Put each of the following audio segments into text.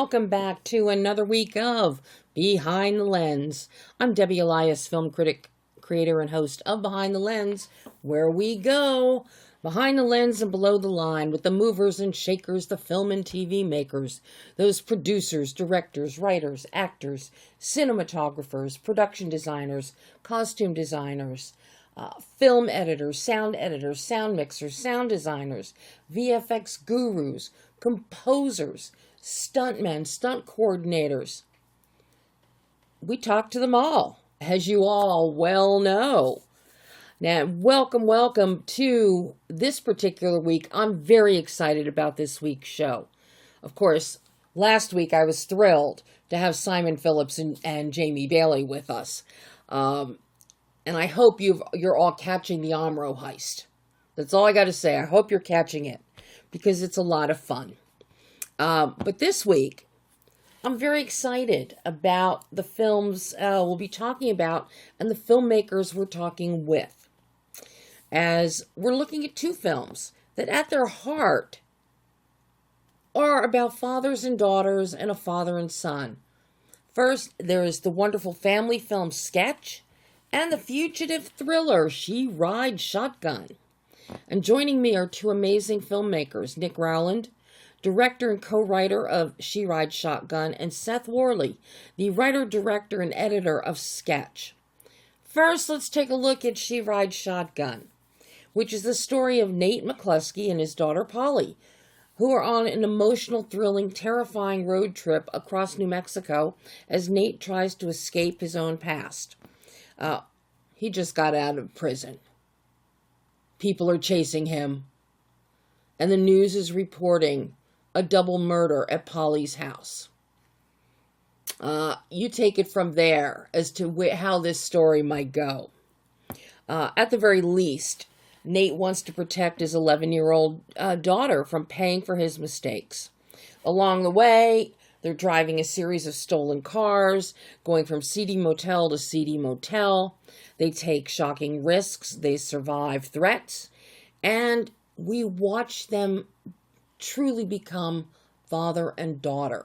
welcome back to another week of Behind the Lens. I'm Debbie Elias, film critic, creator, and host of Behind the Lens, where we go behind the lens and below the line with the movers and shakers, the film and TV makers, those producers, directors, writers, actors, cinematographers, production designers, costume designers, film editors, sound mixers, sound designers, VFX gurus, composers, stuntmen, stunt coordinators. We talk to them all, as you all well know. Now, welcome to this particular week. I'm very excited about this week's show. Of course, last week I was thrilled to have Simon Phillips and Jamie Bailey with us. And I hope you're all catching the Omro heist. That's all I got to say. I hope you're catching it because it's a lot of fun. But this week, I'm very excited about the films we'll be talking about and the filmmakers we're talking with. As we're looking at two films that at their heart are about fathers and daughters and a father and son. First, there is the wonderful family film Sketch and the fugitive thriller She Rides Shotgun. And joining me are two amazing filmmakers, Nick Rowland, director and co-writer of She Rides Shotgun, and Seth Worley, the writer, director, and editor of Sketch. First, let's take a look at She Rides Shotgun, which is the story of Nate McClusky and his daughter Polly, who are on an emotional, thrilling, terrifying road trip across New Mexico as Nate tries to escape his own past. He just got out of prison. People are chasing him, and the news is reporting a double murder at Polly's house. You take it from there as to how this story might go. At the very least, Nate wants to protect his 11-year-old daughter from paying for his mistakes. Along the way, they're driving a series of stolen cars, going from seedy motel to seedy motel. They take shocking risks. They survive threats. And we watch them truly become father and daughter.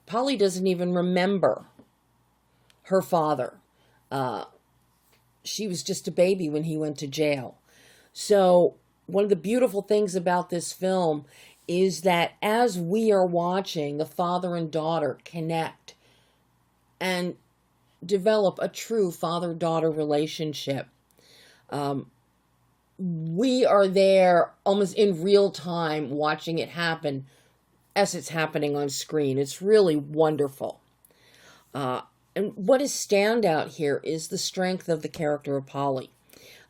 Polly doesn't even remember her father. She was just a baby when he went to jail. So one of the beautiful things about this film is that as we are watching the father and daughter connect and develop a true father-daughter relationship, we are there almost in real time watching it happen as it's happening on screen. It's really wonderful. And what is standout here is the strength of the character of Polly,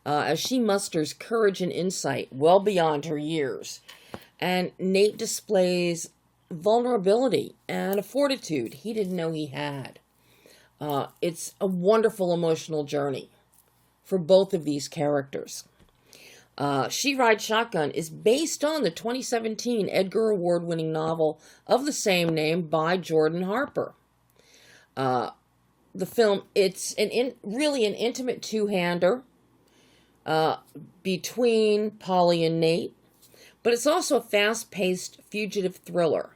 as she musters courage and insight well beyond her years. And Nate displays vulnerability and a fortitude he didn't know he had. It's a wonderful emotional journey for both of these characters. She Rides Shotgun is based on the 2017 Edgar Award-winning novel of the same name by Jordan Harper. The film, it's really an intimate two-hander between Polly and Nate, but it's also a fast-paced fugitive thriller,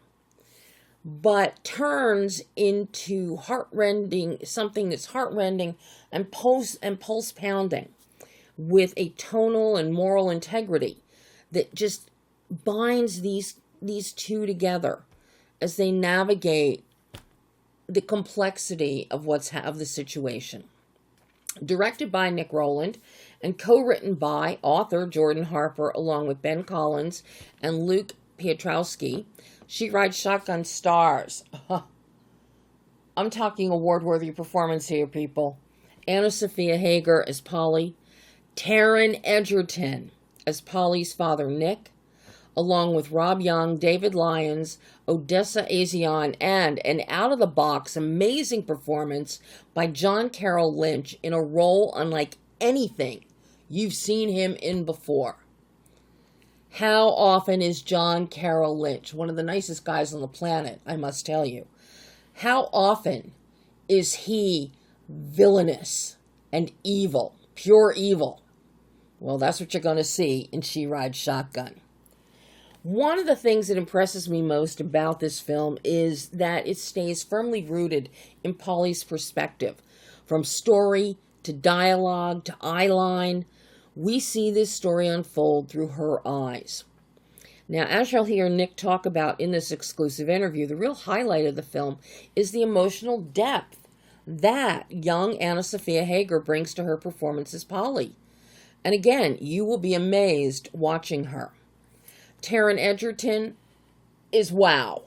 but turns into something that's heartrending and pulse-pounding with a tonal and moral integrity that just binds these two together as they navigate the complexity of the situation. Directed by Nick Rowland and co-written by author Jordan Harper along with Ben Collins and Luke Piotrowski, She Rides Shotgun stars. I'm talking award-worthy performance here, people. Anna Sophia Hager as Polly, Taron Egerton as Polly's father Nick, along with Rob Young, David Lyons, Odessa Azion, and an out-of-the-box amazing performance by John Carroll Lynch in a role unlike anything you've seen him in before. How often is John Carroll Lynch, one of the nicest guys on the planet, I must tell you, how often is he villainous and evil, pure evil? Well, that's what you're going to see in She Rides Shotgun. One of the things that impresses me most about this film is that it stays firmly rooted in Polly's perspective. From story to dialogue to eyeline, we see this story unfold through her eyes. Now, as you'll hear Nick talk about in this exclusive interview, the real highlight of the film is the emotional depth that young Anna Sophia Hager brings to her performance as Polly. And again, you will be amazed watching her. Taron Egerton is wow.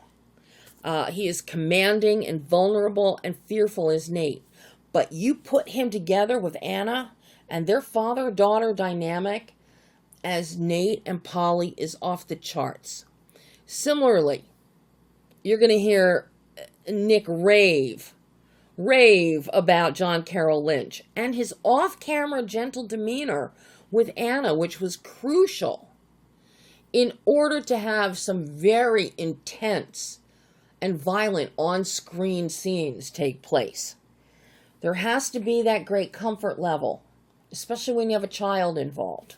He is commanding and vulnerable and fearful as Nate. But you put him together with Anna, and their father-daughter dynamic as Nate and Polly is off the charts. Similarly, you're going to hear Nick rave about John Carroll Lynch and his off-camera gentle demeanor with Anna, which was crucial in order to have some very intense and violent on-screen scenes take place. There has to be that great comfort level, especially when you have a child involved.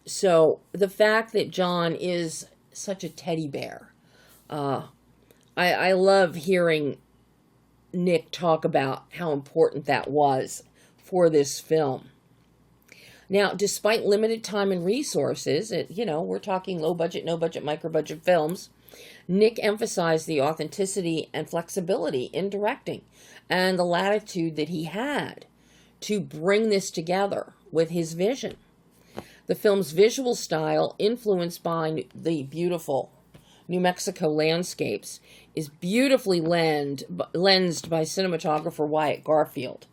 So the fact that John is such a teddy bear, I love hearing Nick talk about how important that was for this film. Now, despite limited time and resources, we're talking low budget, no budget, micro budget films, Nick emphasized the authenticity and flexibility in directing and the latitude that he had to bring this together with his vision. The film's visual style, influenced by the beautiful New Mexico landscapes, is beautifully lensed by cinematographer Wyatt Garfield.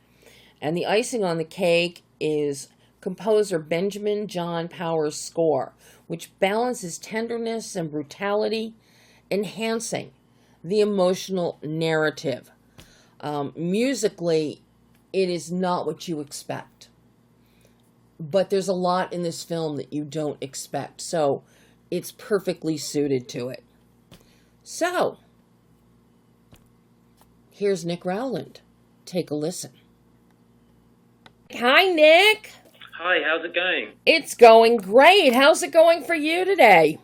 And the icing on the cake is composer Benjamin John Powers' score, which balances tenderness and brutality, enhancing the emotional narrative. Musically, it is not what you expect. But there's a lot in this film that you don't expect, so it's perfectly suited to it. So, here's Nick Rowland. Take a listen. Hi, Nick. Hi, how's it going? It's going great. How's it going for you today?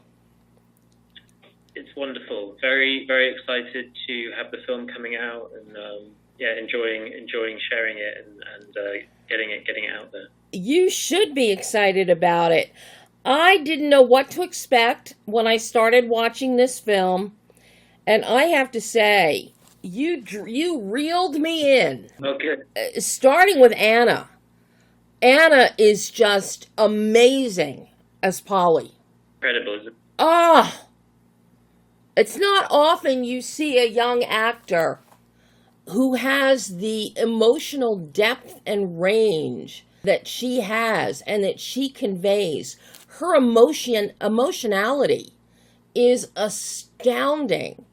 It's wonderful. Very, very excited to have the film coming out, and enjoying sharing it and getting it out there. You should be excited about it. I didn't know what to expect when I started watching this film, and I have to say, you reeled me in. Okay. Starting with Anna. Anna is just amazing as Polly. Incredible, isn't it? Oh, it's not often you see a young actor who has the emotional depth and range that she has and that she conveys. Her emotionality is astounding.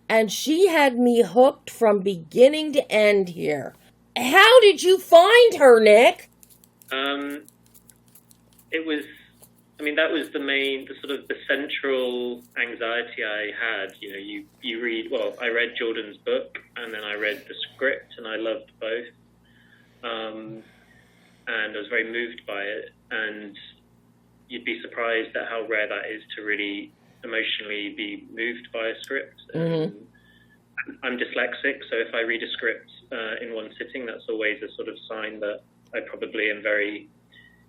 And she had me hooked from beginning to end here. How did you find her, Nick? That was the central anxiety I had. I read Jordan's book, and then I read the script, and I loved both. And I was very moved by it, and you'd be surprised at how rare that is to really emotionally be moved by a script. Mm-hmm. I'm dyslexic, so if I read a script in one sitting, that's always a sort of sign that I probably am very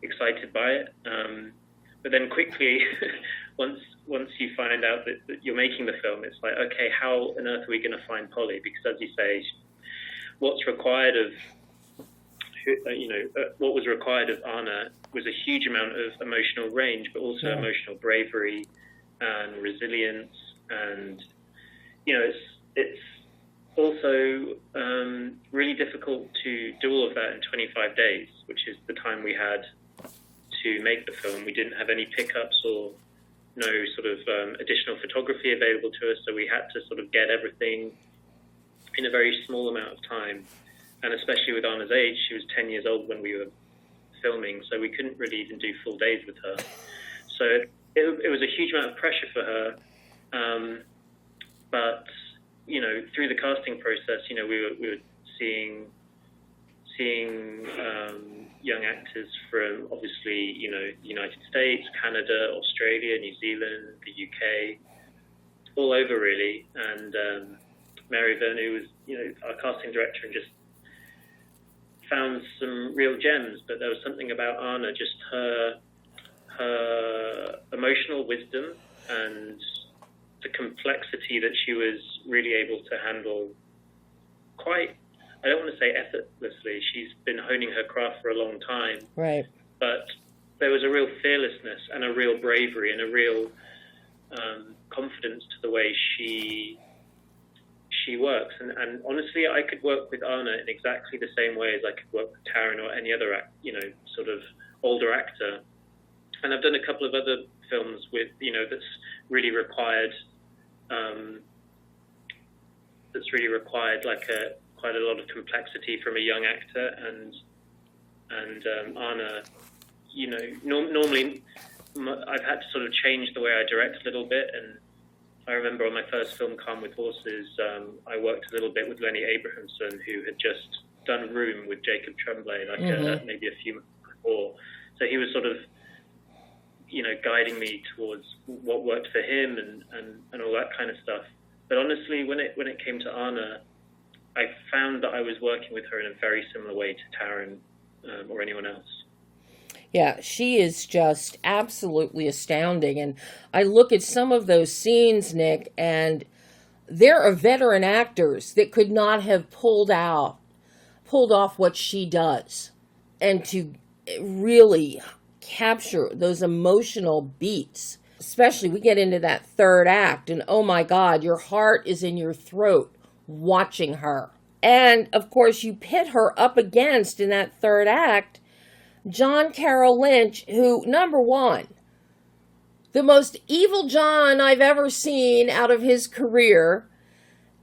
excited by it. But then quickly, once you find out that you're making the film, it's like, okay, how on earth are we going to find Polly? Because as you say, what was required of Anna was a huge amount of emotional range, but also emotional bravery and resilience, and it's also really difficult to do all of that in 25 days, which is the time we had to make the film. We didn't have any pickups or no sort of additional photography available to us, so we had to sort of get everything in a very small amount of time. And especially with Anna's age, she was 10 years old when we were filming, so we couldn't really even do full days with her. So it was a huge amount of pressure for her. But through the casting process, we were seeing seeing young actors from obviously, the United States, Canada, Australia, New Zealand, the UK, all over really. And Mary Vernew was, our casting director, and just found some real gems. But there was something about Anna, just her emotional wisdom and the complexity that she was really able to handle quite, I don't want to say effortlessly. She's been honing her craft for a long time. Right. But there was a real fearlessness and a real bravery and a real confidence to the way she works. And honestly, I could work with Anna in exactly the same way as I could work with Taron or any other, sort of older actor. And I've done a couple of other films with, that's really required like quite a lot of complexity from a young actor, and Anna, normally I've had to sort of change the way I direct a little bit. And I remember on my first film, Calm with Horses, I worked a little bit with Lenny Abrahamson, who had just done Room with Jacob Tremblay, maybe a few months before. So he was sort of, guiding me towards what worked for him and all that kind of stuff. But honestly, when it came to Anna, I found that I was working with her in a very similar way to Taron or anyone else. Yeah, she is just absolutely astounding. And I look at some of those scenes, Nick, and there are veteran actors that could not have pulled off what she does. And to really capture those emotional beats, especially we get into that third act, and oh my God, your heart is in your throat watching her. And of course, you pit her up against, in that third act, John Carroll Lynch, who, number one, the most evil John I've ever seen out of his career,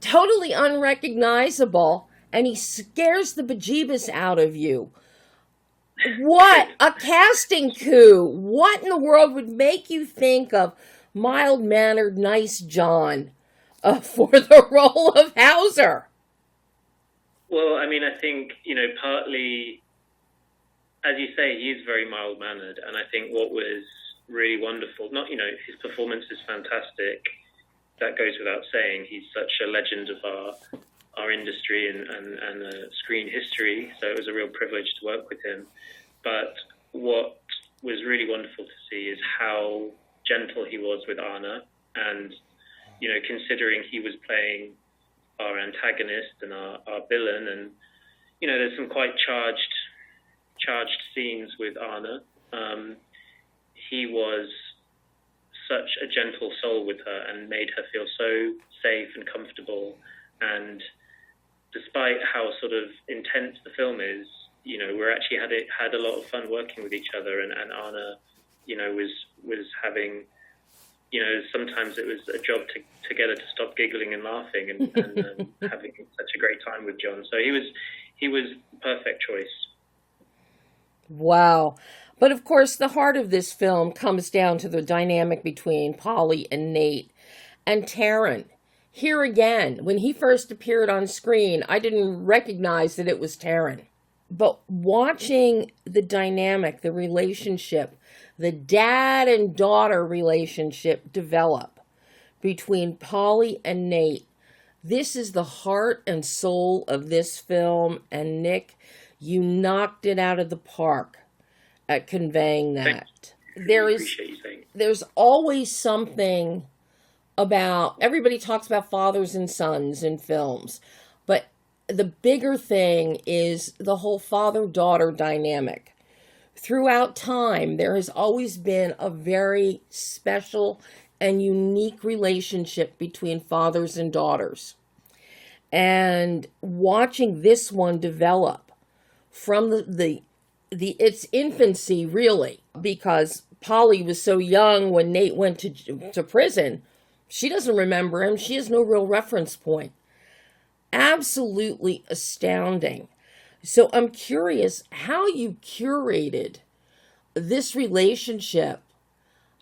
totally unrecognizable, and he scares the bejeebus out of you. What a casting coup! What in the world would make you think of mild-mannered, nice John for the role of Hauser? Well, I mean, I think, partly, as you say, he's very mild-mannered, and I think what was really wonderful, his performance is fantastic, that goes without saying. He's such a legend of our industry and screen history, so it was a real privilege to work with him. But what was really wonderful to see is how gentle he was with Anna, and, considering he was playing our antagonist and our villain, and, there's some quite charged scenes with Anna. He was such a gentle soul with her and made her feel so safe and comfortable. And despite how sort of intense the film is, we actually had a lot of fun working with each other. And Anna, was having, sometimes it was a job to get her to stop giggling and laughing and having such a great time with John. So he was the perfect choice. Wow. But of course, the heart of this film comes down to the dynamic between Polly and Nate. And Taron, here again, when he first appeared on screen, I didn't recognize that it was Taron. But watching the dynamic, the relationship, the dad and daughter relationship develop between Polly and Nate, this is the heart and soul of this film. And Nick, you knocked it out of the park at conveying that. There's always something about, everybody talks about fathers and sons in films, but the bigger thing is the whole father-daughter dynamic. Throughout time, there has always been a very special and unique relationship between fathers and daughters. And watching this one develop from its infancy, really, because Polly was so young when Nate went to prison, she doesn't remember him. She has no real reference point. Absolutely astounding. So I'm curious how you curated this relationship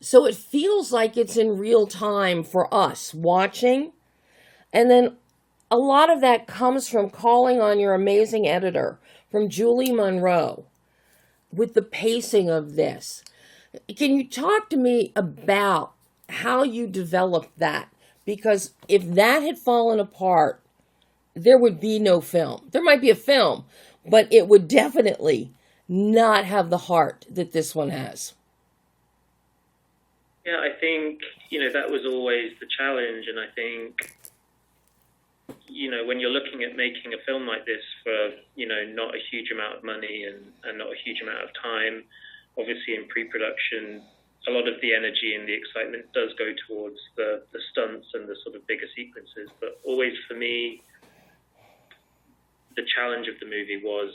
so it feels like it's in real time for us watching. And then a lot of that comes from calling on your amazing editor from Julie Monroe with the pacing of this. Can you talk to me about how you developed that? Because if that had fallen apart, there would be no film. There might be a film, but it would definitely not have the heart that this one has. Yeah, I think, that was always the challenge. And I think, when you're looking at making a film like this for, not a huge amount of money and not a huge amount of time, obviously in pre-production, a lot of the energy and the excitement does go towards the stunts and the sort of bigger sequences. But always for me, the challenge of the movie was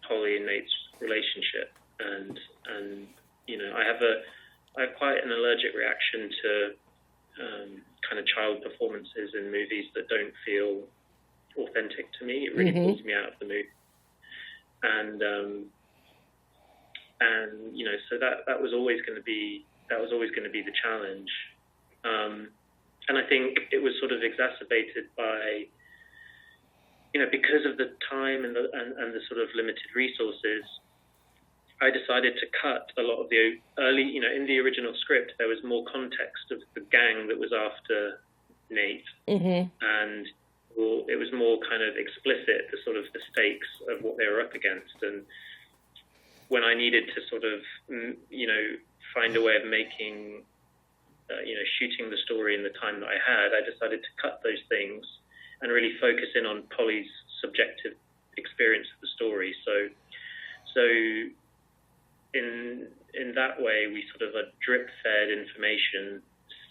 Holly and Nate's relationship. And I have quite an allergic reaction to kind of child performances in movies that don't feel authentic to me. It really pulls me out of the movie. And so that was always going to be the challenge. And I think it was sort of exacerbated by, because of the time and the sort of limited resources, I decided to cut a lot of the early, in the original script, there was more context of the gang that was after Nate. And it was more kind of explicit, the sort of the stakes of what they were up against. And when I needed to sort of, find a way of making, shooting the story in the time that I had, I decided to cut those things and really focus in on Polly's subjective experience of the story. So in that way, we sort of drip-fed information.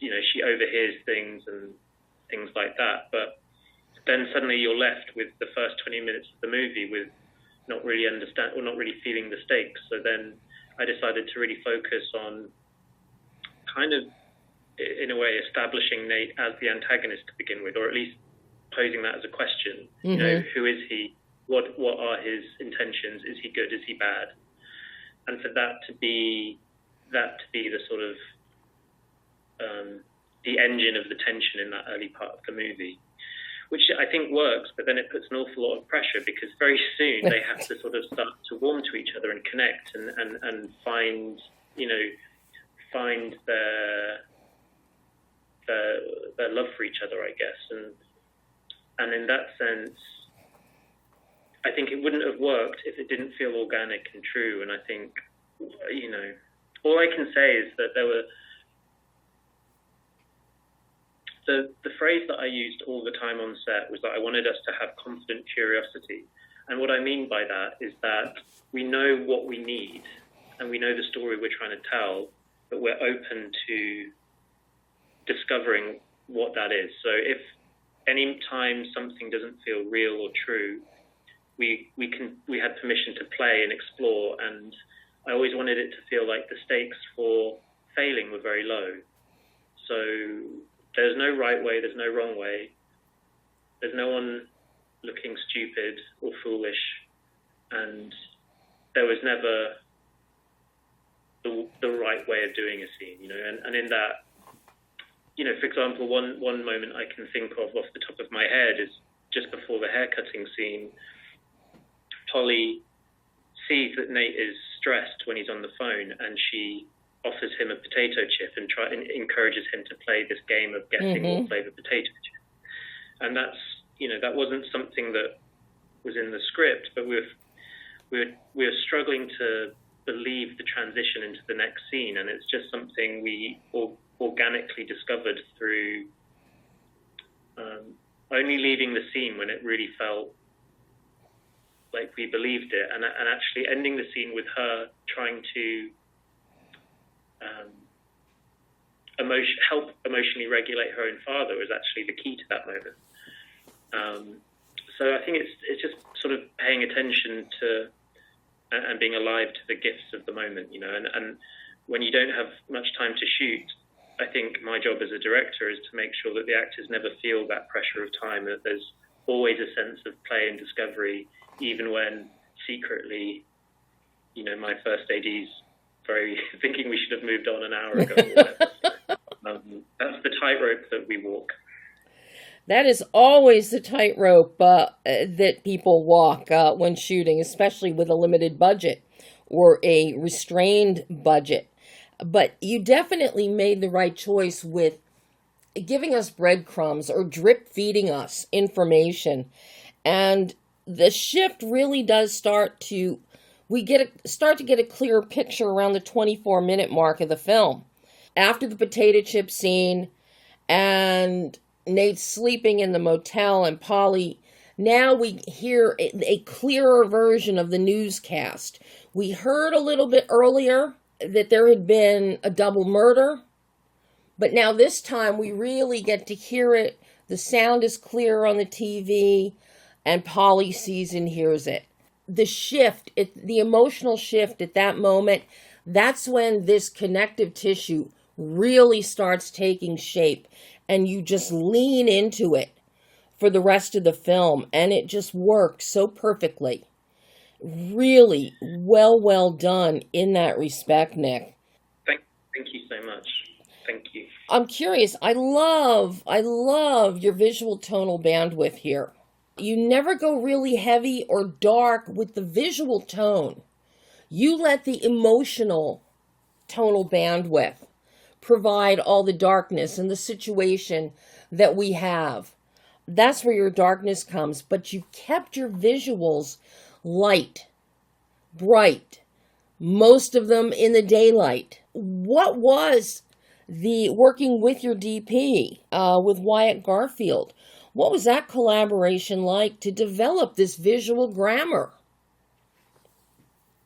She overhears things and things like that, but then suddenly you're left with the first 20 minutes of the movie with not really feeling the stakes. So then I decided to really focus on kind of, in a way, establishing Nate as the antagonist to begin with, or at least posing that as a question. Who is he? What are his intentions? Is he good? Is he bad? And for that to be the sort of the engine of the tension in that early part of the movie, which I think works, but then it puts an awful lot of pressure because very soon they have to sort of start to warm to each other and connect and find their love for each other, I guess. And in that sense, I think it wouldn't have worked if it didn't feel organic and true. And I think, all I can say is that there were the phrase that I used all the time on set was that I wanted us to have confident curiosity. And what I mean by that is that we know what we need and we know the story we're trying to tell, but we're open to discovering what that is. So if any time something doesn't feel real or true, we had permission to play and explore, and I always wanted it to feel like the stakes for failing were very low. So there's no right way, there's no wrong way, there's no one looking stupid or foolish, and there was never the right way of doing a scene, and in that, for example, one moment I can think of off the top of my head is just before the haircutting scene. Polly sees that Nate is stressed when he's on the phone, and she offers him a potato chip and encourages him to play this game of guessing what flavor potato chip. And that's, that wasn't something that was in the script, but we're struggling to believe the transition into the next scene, and it's just something we organically discovered through only leaving the scene when it really felt like we believed it, and actually ending the scene with her trying to help emotionally regulate her own father was actually the key to that moment. So I think it's just sort of paying attention to and being alive to the gifts of the moment, and when you don't have much time to shoot, I think my job as a director is to make sure that the actors never feel that pressure of time, that there's always a sense of play and discovery, even when secretly, my first AD's very thinking we should have moved on an hour ago. That's the tightrope that we walk. That is always the tightrope that people walk when shooting, especially with a limited budget or a restrained budget. But you definitely made the right choice with giving us breadcrumbs or drip feeding us information. And the shift really does start to get a clearer picture around the 24-minute mark of the film. After the potato chip scene and Nate sleeping in the motel and Polly, now we hear a clearer version of the newscast. We heard a little bit earlier that there had been a double murder, but now this time we really get to hear it. The sound is clearer on the TV, and Polly sees and hears it. The shift, the emotional shift at that moment, that's when this connective tissue really starts taking shape, and you just lean into it for the rest of the film, and it just works so perfectly. Really well done in that respect, Nick. Thank you so much. Thank you. I'm curious. I love your visual tonal bandwidth here. You never go really heavy or dark with the visual tone. You let the emotional tonal bandwidth provide all the darkness and the situation that we have. That's where your darkness comes, but you kept your visuals light, bright, most of them in the daylight. What was the working with your DP, with Wyatt Garfield? What was that collaboration like to develop this visual grammar?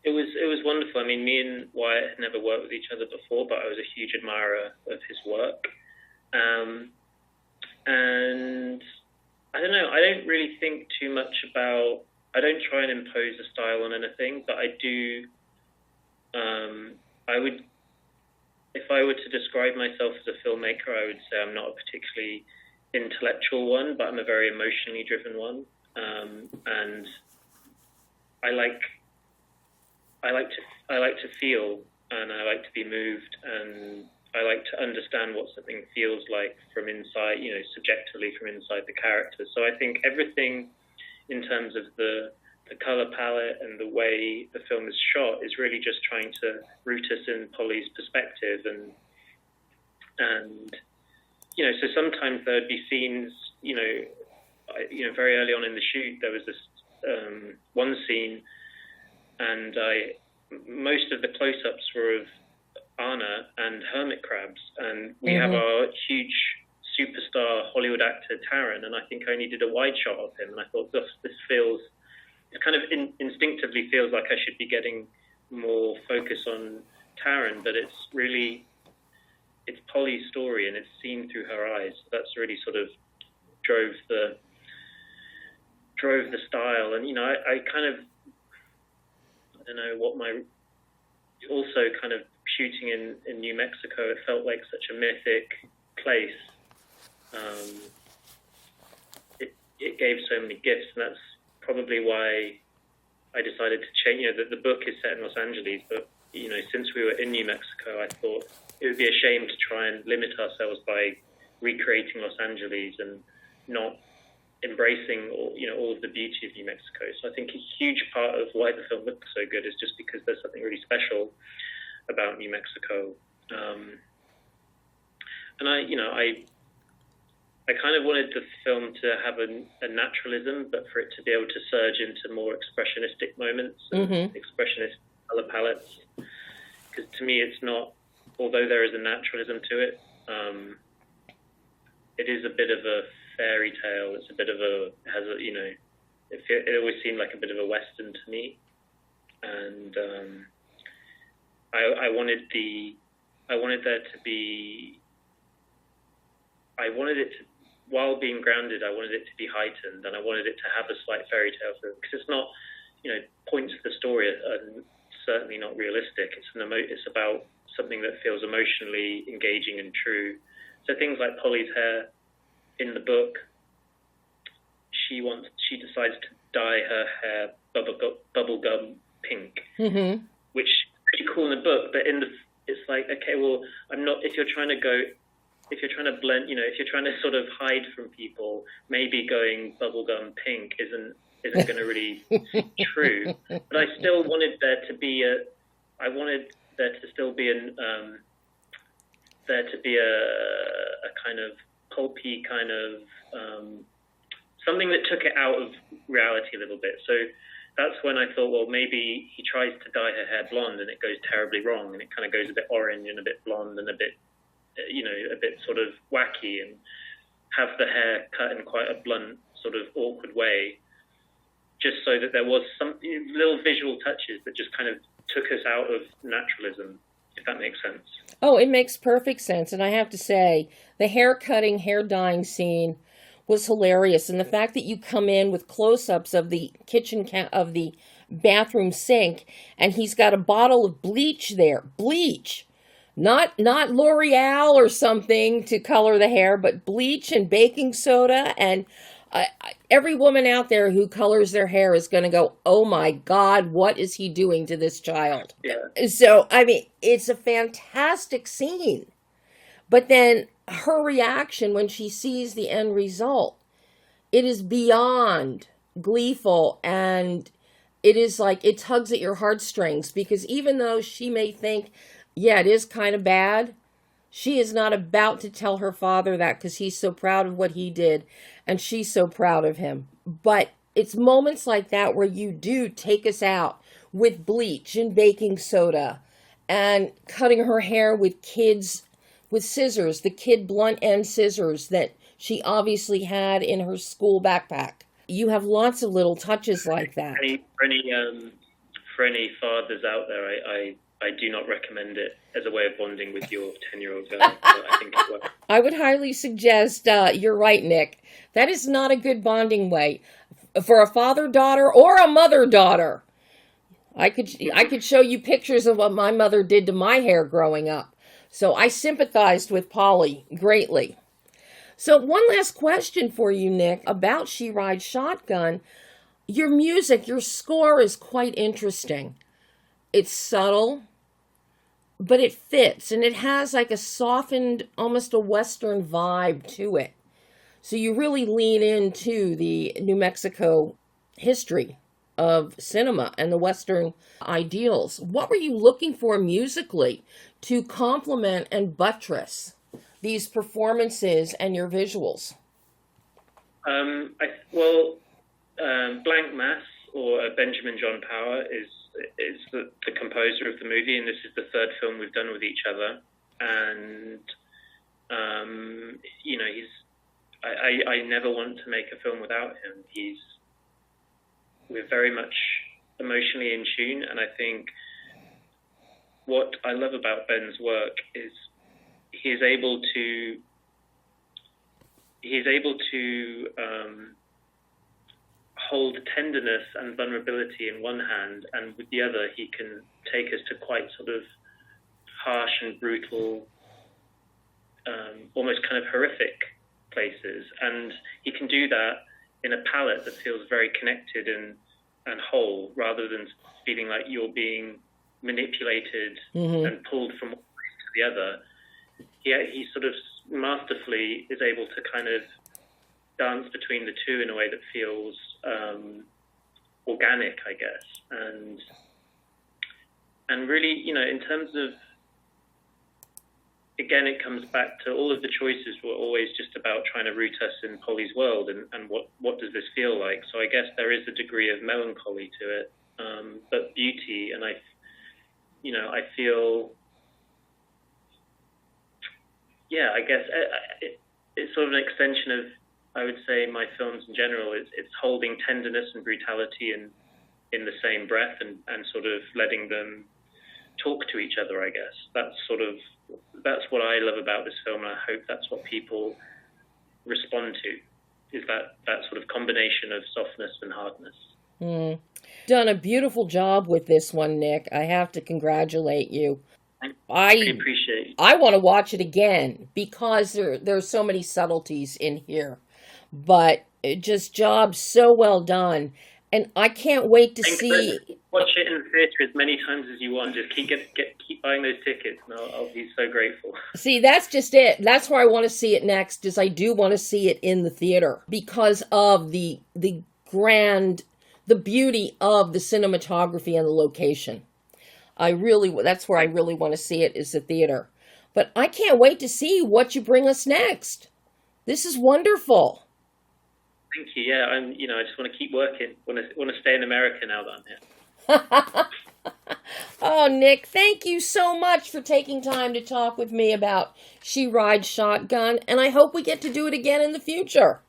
It was wonderful. I mean, me and Wyatt had never worked with each other before, but I was a huge admirer of his work. And I don't know, I don't really think too much about, I don't try and impose a style on anything, but I do, I would, if I were to describe myself as a filmmaker, I would say I'm not a particularly intellectual one, but I'm a very emotionally driven one. And I like to feel, and I like to be moved, and I like to understand what something feels like from inside, subjectively from inside the character. So I think everything in terms of the color palette and the way the film is shot is really just trying to root us in Polly's perspective, and so sometimes there'd be scenes, very early on in the shoot there was this one scene, and most of the close-ups were of Anna and hermit crabs, and we have our huge superstar Hollywood actor Taron, and I think I needed a wide shot of him, and I thought this feels, it kind of instinctively feels like I should be getting more focus on Taron, but it's Polly's story and it's seen through her eyes. That's really sort of drove the style. And I kind of, I don't know what also kind of shooting in New Mexico, it felt like such a mythic place. It gave so many gifts, and that's probably why I decided to change. The book is set in Los Angeles, but since we were in New Mexico, I thought it would be a shame to try and limit ourselves by recreating Los Angeles and not embracing all of the beauty of New Mexico. So I think a huge part of why the film looks so good is just because there's something really special about New Mexico. And I kind of wanted the film to have a naturalism, but for it to be able to surge into more expressionistic moments and expressionist color palettes. Because to me, it's not, although there is a naturalism to it, it is a bit of a fairy tale. It's a bit of it always seemed like a bit of a Western to me. And I wanted it to, while being grounded, I wanted it to be heightened, and I wanted it to have a slight fairy tale feel, because it's not, points of the story are certainly not realistic. It's about something that feels emotionally engaging and true. So things like Polly's hair in the book, she decides to dye her hair bubblegum pink, which is pretty cool in the book, but it's like, okay, well, I'm not, if you're trying to go to blend, if you're trying to sort of hide from people, maybe going bubblegum pink isn't going to really true. But I still wanted there to be a kind of pulpy kind of something that took it out of reality a little bit. So that's when I thought, well, maybe he tries to dye her hair blonde and it goes terribly wrong, and it kind of goes a bit orange and a bit blonde and a bit sort of wacky, and have the hair cut in quite a blunt, sort of awkward way, just so that there was some little visual touches that just kind of took us out of naturalism, if that makes sense. Oh, it makes perfect sense. And I have to say, the hair cutting, hair dyeing scene was hilarious. And the fact that you come in with close-ups of the of the bathroom sink, and he's got a bottle of bleach there. Bleach. Not L'Oreal or something to color the hair, but bleach and baking soda. And every woman out there who colors their hair is going to go, oh my God, what is he doing to this child? Yeah. So, I mean, it's a fantastic scene. But then her reaction when she sees the end result, it is beyond gleeful, and it is like it tugs at your heartstrings, because even though she may think, yeah, it is kind of bad, she is not about to tell her father that, because he's so proud of what he did and she's so proud of him. But it's moments like that where you do take us out with bleach and baking soda and cutting her hair with scissors, the kid blunt end scissors that she obviously had in her school backpack. You have lots of little touches like that. For any fathers out there, I do not recommend it as a way of bonding with your 10-year-old girl. But I think it works. I would highly suggest, you're right, Nick, that is not a good bonding way for a father-daughter or a mother-daughter. I could show you pictures of what my mother did to my hair growing up. So I sympathized with Polly greatly. So one last question for you, Nick, about She Rides Shotgun. Your music, your score is quite interesting. It's subtle, but it fits, and it has like a softened, almost a Western vibe to it. So you really lean into the New Mexico history of cinema and the Western ideals. What were you looking for musically to complement and buttress these performances and your visuals? Blank Mass, or Benjamin John Power, is the composer of the movie, and this is the third film we've done with each other. And I never want to make a film without him. We're very much emotionally in tune, and I think what I love about Ben's work is he is able to hold tenderness and vulnerability in one hand, and with the other he can take us to quite sort of harsh and brutal, almost kind of horrific places. And he can do that in a palette that feels very connected and whole, rather than feeling like you're being manipulated and pulled from one place to the other. He sort of masterfully is able to kind of dance between the two in a way that feels organic, I guess. And really, in terms of, again, it comes back to all of the choices were always just about trying to root us in Polly's world and what does this feel like. So I guess there is a degree of melancholy to it, but beauty. And I feel, I guess it's sort of an extension of, I would say, my films in general. It's holding tenderness and brutality in the same breath and sort of letting them talk to each other, I guess. That's what I love about this film, and I hope that's what people respond to, is that sort of combination of softness and hardness. Done a beautiful job with this one, Nick. I have to congratulate you. I appreciate it. I want to watch it again because there's so many subtleties in here. But just job so well done. And I can't wait to Thanks, see. watch it in the theater as many times as you want. Just keep buying those tickets, and I'll be so grateful. See, that's just it. That's where I want to see it next. Is I do want to see it in the theater because of the beauty of the cinematography and the location. That's where I really want to see it, is the theater. But I can't wait to see what you bring us next. This is wonderful. Thank you. Yeah, I just want to keep working. Want to stay in America now that I'm here. Oh, Nick, thank you so much for taking time to talk with me about She Rides Shotgun, and I hope we get to do it again in the future.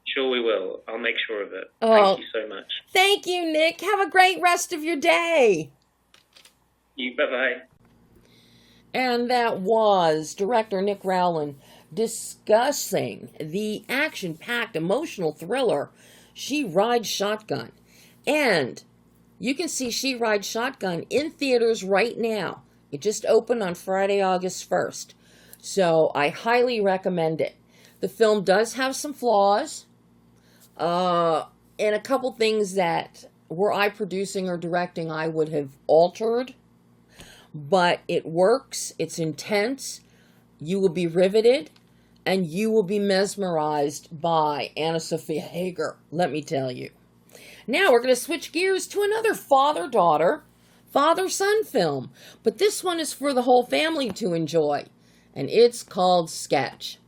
Sure we will. I'll make sure of it. Oh, thank you so much. Thank you, Nick. Have a great rest of your day. Bye-bye. And that was director Nick Rowland discussing the action-packed emotional thriller She Rides Shotgun. And you can see She Rides Shotgun in theaters right now. It just opened on Friday, August 1st. So I highly recommend it. The film does have some flaws. And a couple things that, were I producing or directing, I would have altered. But it works. It's intense. You will be riveted. And you will be mesmerized by Anna Sophia Hager, let me tell you. Now we're going to switch gears to another father-daughter, father-son film. But this one is for the whole family to enjoy. And it's called Sketch.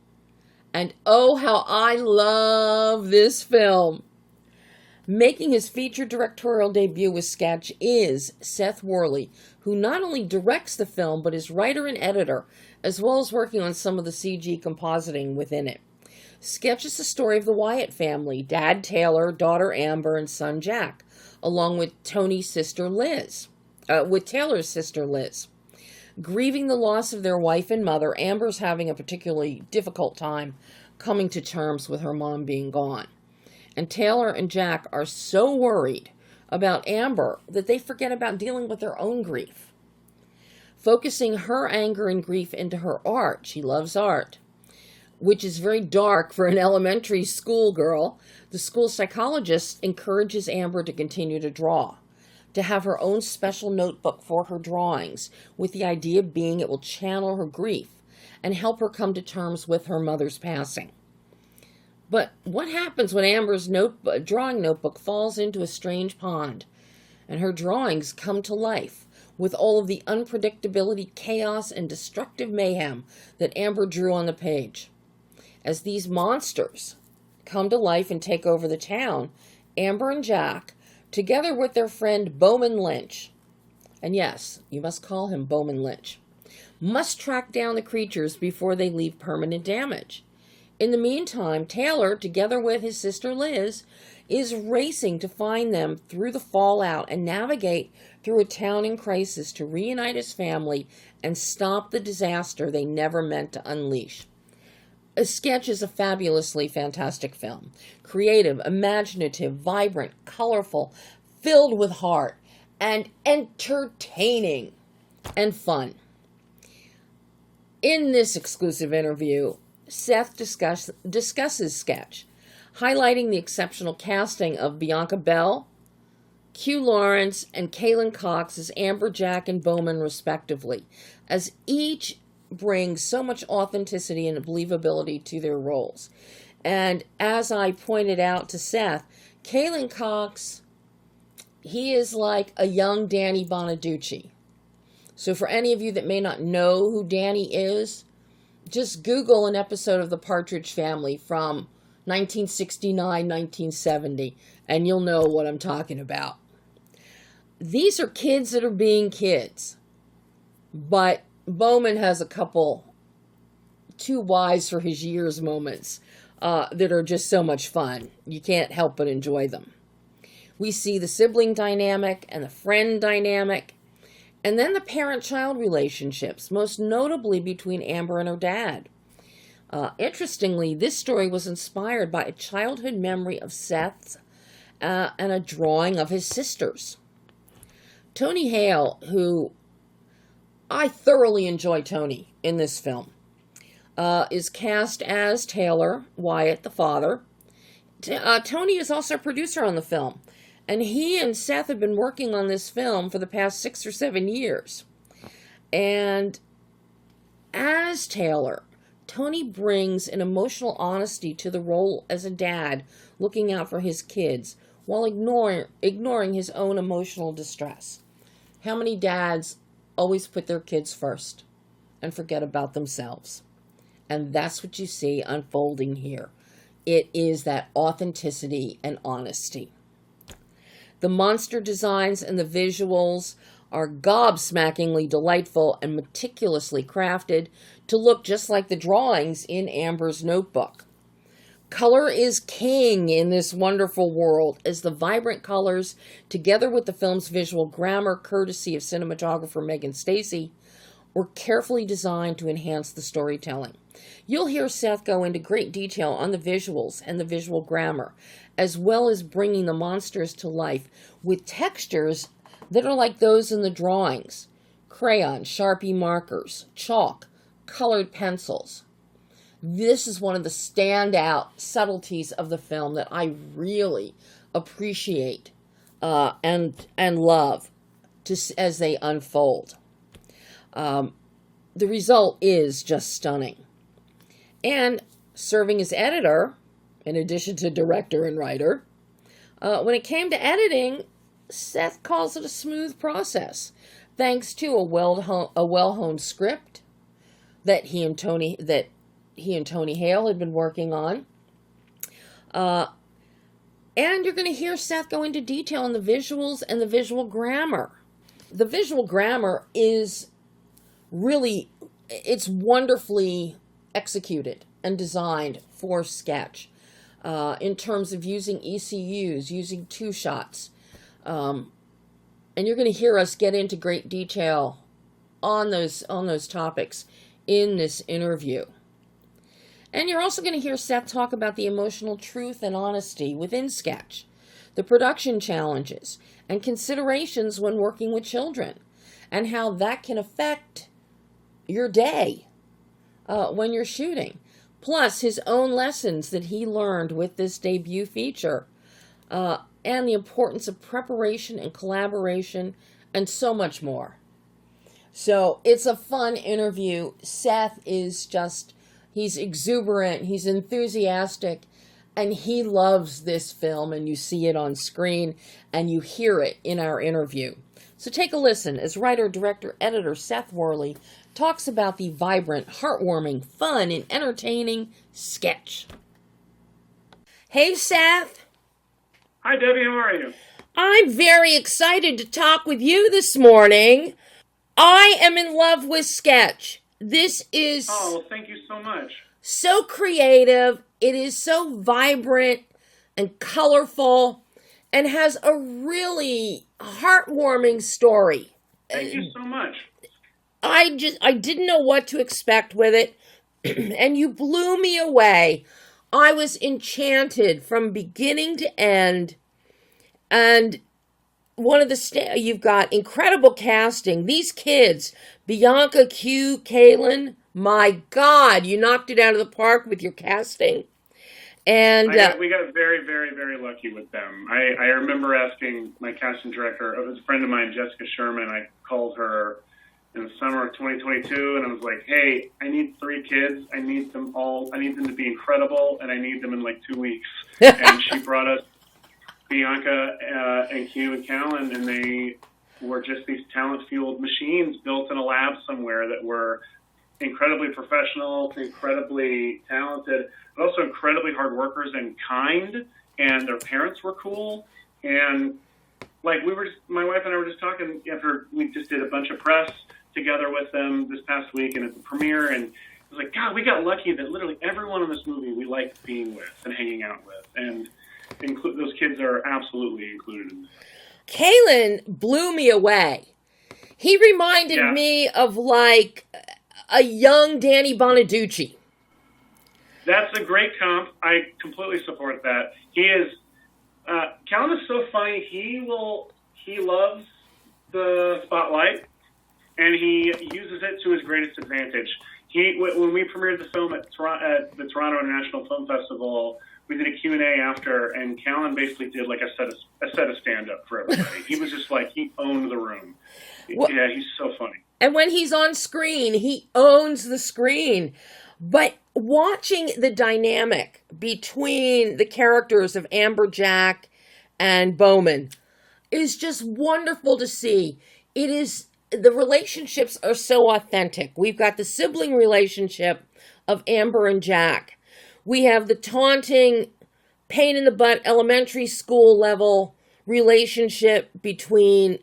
And oh, how I love this film. Making his feature directorial debut with Sketch is Seth Worley, who not only directs the film, but is writer and editor, as well as working on some of the CG compositing within it. Sketch is the story of the Wyatt family, Dad Taylor, daughter Amber, and son Jack, along with Taylor's sister Liz. Grieving the loss of their wife and mother, Amber's having a particularly difficult time coming to terms with her mom being gone. And Taylor and Jack are so worried about Amber that they forget about dealing with their own grief. Focusing her anger and grief into her art, she loves art, which is very dark for an elementary school girl, the school psychologist encourages Amber to continue to draw, to have her own special notebook for her drawings, with the idea being it will channel her grief and help her come to terms with her mother's passing. But what happens when Amber's drawing notebook falls into a strange pond and her drawings come to life with all of the unpredictability, chaos, and destructive mayhem that Amber drew on the page? As these monsters come to life and take over the town, Amber and Jack, together with their friend Bowman Lynch, and yes, you must call him Bowman Lynch, must track down the creatures before they leave permanent damage. In the meantime, Taylor, together with his sister Liz, is racing to find them through the fallout and navigate through a town in crisis to reunite his family and stop the disaster they never meant to unleash. A Sketch is a fabulously fantastic film. Creative, imaginative, vibrant, colorful, filled with heart, and entertaining and fun. In this exclusive interview, Seth discusses Sketch, highlighting the exceptional casting of Bianca Bell, Q Lawrence, and Kaylin Cox as Amber, Jack, and Bowman, respectively, as each brings so much authenticity and believability to their roles. And as I pointed out to Seth, Kaylin Cox, he is like a young Danny Bonaducci. So for any of you that may not know who Danny is, just Google an episode of The Partridge Family from 1969, 1970, and you'll know what I'm talking about. These are kids that are being kids, but Bowman has a couple too wise for his years moments that are just so much fun. You can't help but enjoy them. We see the sibling dynamic and the friend dynamic, and then the parent-child relationships, most notably between Amber and her dad. Interestingly, this story was inspired by a childhood memory of Seth's and a drawing of his sisters. Tony Hale, who I thoroughly enjoy Tony in this film, is cast as Taylor, Wyatt, the father. Tony is also a producer on the film, and he and Seth have been working on this film for the past 6 or 7 years. And as Taylor, Tony brings an emotional honesty to the role as a dad looking out for his kids while ignoring his own emotional distress. How many dads always put their kids first and forget about themselves? And that's what you see unfolding here. It is that authenticity and honesty. The monster designs and the visuals are gobsmackingly delightful and meticulously crafted to look just like the drawings in Amber's notebook. Color is king in this wonderful world, as the vibrant colors, together with the film's visual grammar, courtesy of cinematographer Megan Stacy, were carefully designed to enhance the storytelling. You'll hear Seth go into great detail on the visuals and the visual grammar, as well as bringing the monsters to life with textures that are like those in the drawings: crayon, Sharpie markers, chalk, colored pencils. This is one of the standout subtleties of the film that I really appreciate and love as they unfold. The result is just stunning. And serving as editor, in addition to director and writer, when it came to editing, Seth calls it a smooth process, thanks to a well-honed script that he and Tony Hale had been working on. And you're going to hear Seth go into detail on the visuals and the visual grammar. The visual grammar is it's wonderfully executed and designed for sketch in terms of using ECUs, using two shots. And you're going to hear us get into great detail on those topics in this interview. And you're also going to hear Seth talk about the emotional truth and honesty within sketch, the production challenges and considerations when working with children, and how that can affect your day when you're shooting. Plus his own lessons that he learned with this debut feature, and the importance of preparation and collaboration, and so much more. So it's a fun interview. Seth is he's exuberant, he's enthusiastic, and he loves this film, and you see it on screen, and you hear it in our interview. So take a listen as writer, director, editor Seth Worley talks about the vibrant, heartwarming, fun, and entertaining sketch. Hey, Seth. Hi, Debbie. How are you? I'm very excited to talk with you this morning. I am in love with sketch. This is... Oh, well, thank you so much. So creative. It is so vibrant and colorful and has a really heartwarming story. Thank you so much. I didn't know what to expect with it, and you blew me away. I was enchanted from beginning to end, and you've got incredible casting. These kids, Bianca, Q, Kaylin, my God, you knocked it out of the park with your casting. And we got very, very, very lucky with them. I remember asking my casting director, it was a friend of mine, Jessica Sherman. I called her in the summer of 2022, and I was like, hey, I need 3 kids. I need them to be incredible, and I need them in like 2 weeks. And she brought us Bianca and Q and Callan, and they were just these talent-fueled machines built in a lab somewhere that were incredibly professional, incredibly talented, but also incredibly hard workers and kind, and their parents were cool. And like my wife and I were just talking after we just did a bunch of press together with them this past week and at the premiere, and it was like, God, we got lucky that literally everyone in this movie we liked being with and hanging out with, and those kids are absolutely included in this. Kaylin blew me away. He reminded me of like a young Danny Bonaducci. That's a great comp. I completely support that. He is, Callan is so funny. He loves the spotlight, and he uses it to his greatest advantage. When we premiered the film at the Toronto International Film Festival, we did a Q&A after, and Callan basically did like a set of stand-up for everybody. He was just like, he owned the room. Well, yeah, he's so funny. And when he's on screen, he owns the screen. But watching the dynamic between the characters of Amber, Jack, and Bowman is just wonderful to see. The relationships are so authentic. We've got the sibling relationship of Amber and Jack. We have the taunting, pain in the butt, elementary school level relationship between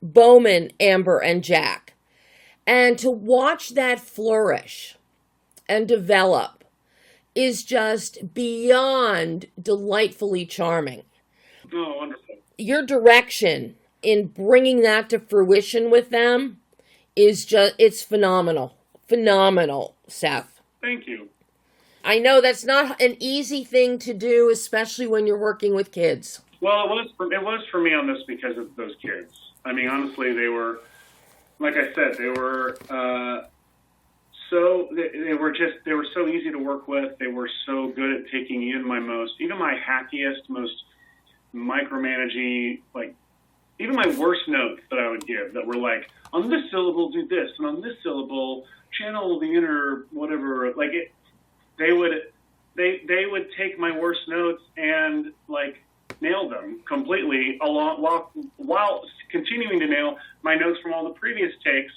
Bowman, Amber, and Jack. And to watch that flourish and develop is just beyond delightfully charming. Oh, wonderful. Your direction in bringing that to fruition with them it's phenomenal. Phenomenal, Seth. Thank you. I know that's not an easy thing to do, especially when you're working with kids. Well, it was for me on this because of those kids. I mean, honestly, they were, like I said, they were they were so easy to work with. They were so good at taking in my hackiest, most micromanaging, like even my worst notes that I would give that were like, on this syllable do this, and on this syllable channel the inner whatever. Like they would take my worst notes and like nail them completely while continuing to nail my notes from all the previous takes.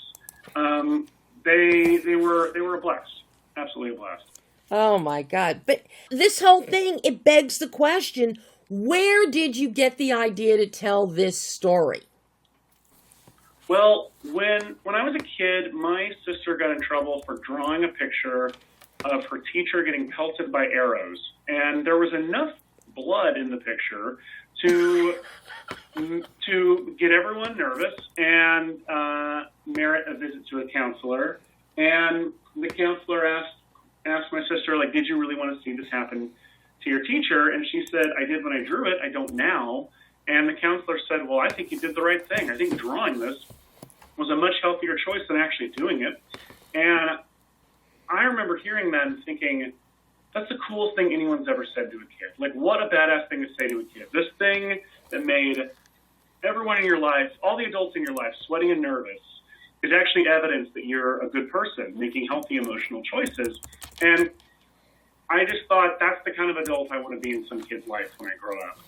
They were a blast, absolutely a blast. Oh my God! But this whole thing, it begs the question: where did you get the idea to tell this story? Well, when I was a kid, my sister got in trouble for drawing a picture of her teacher getting pelted by arrows, and there was enough blood in the picture to get everyone nervous and merit a visit to a counselor. And the counselor asked my sister, like, did you really want to see this happen to your teacher? And she said, I did when I drew it. I don't now. And the counselor said, well, I think you did the right thing. I think drawing this was a much healthier choice than actually doing it. And I remember hearing that and thinking, that's the coolest thing anyone's ever said to a kid. Like, what a badass thing to say to a kid. This thing that made everyone in your life, all the adults in your life, sweating and nervous, is actually evidence that you're a good person, making healthy emotional choices. And I just thought, that's the kind of adult I want to be in some kid's life when I grow up.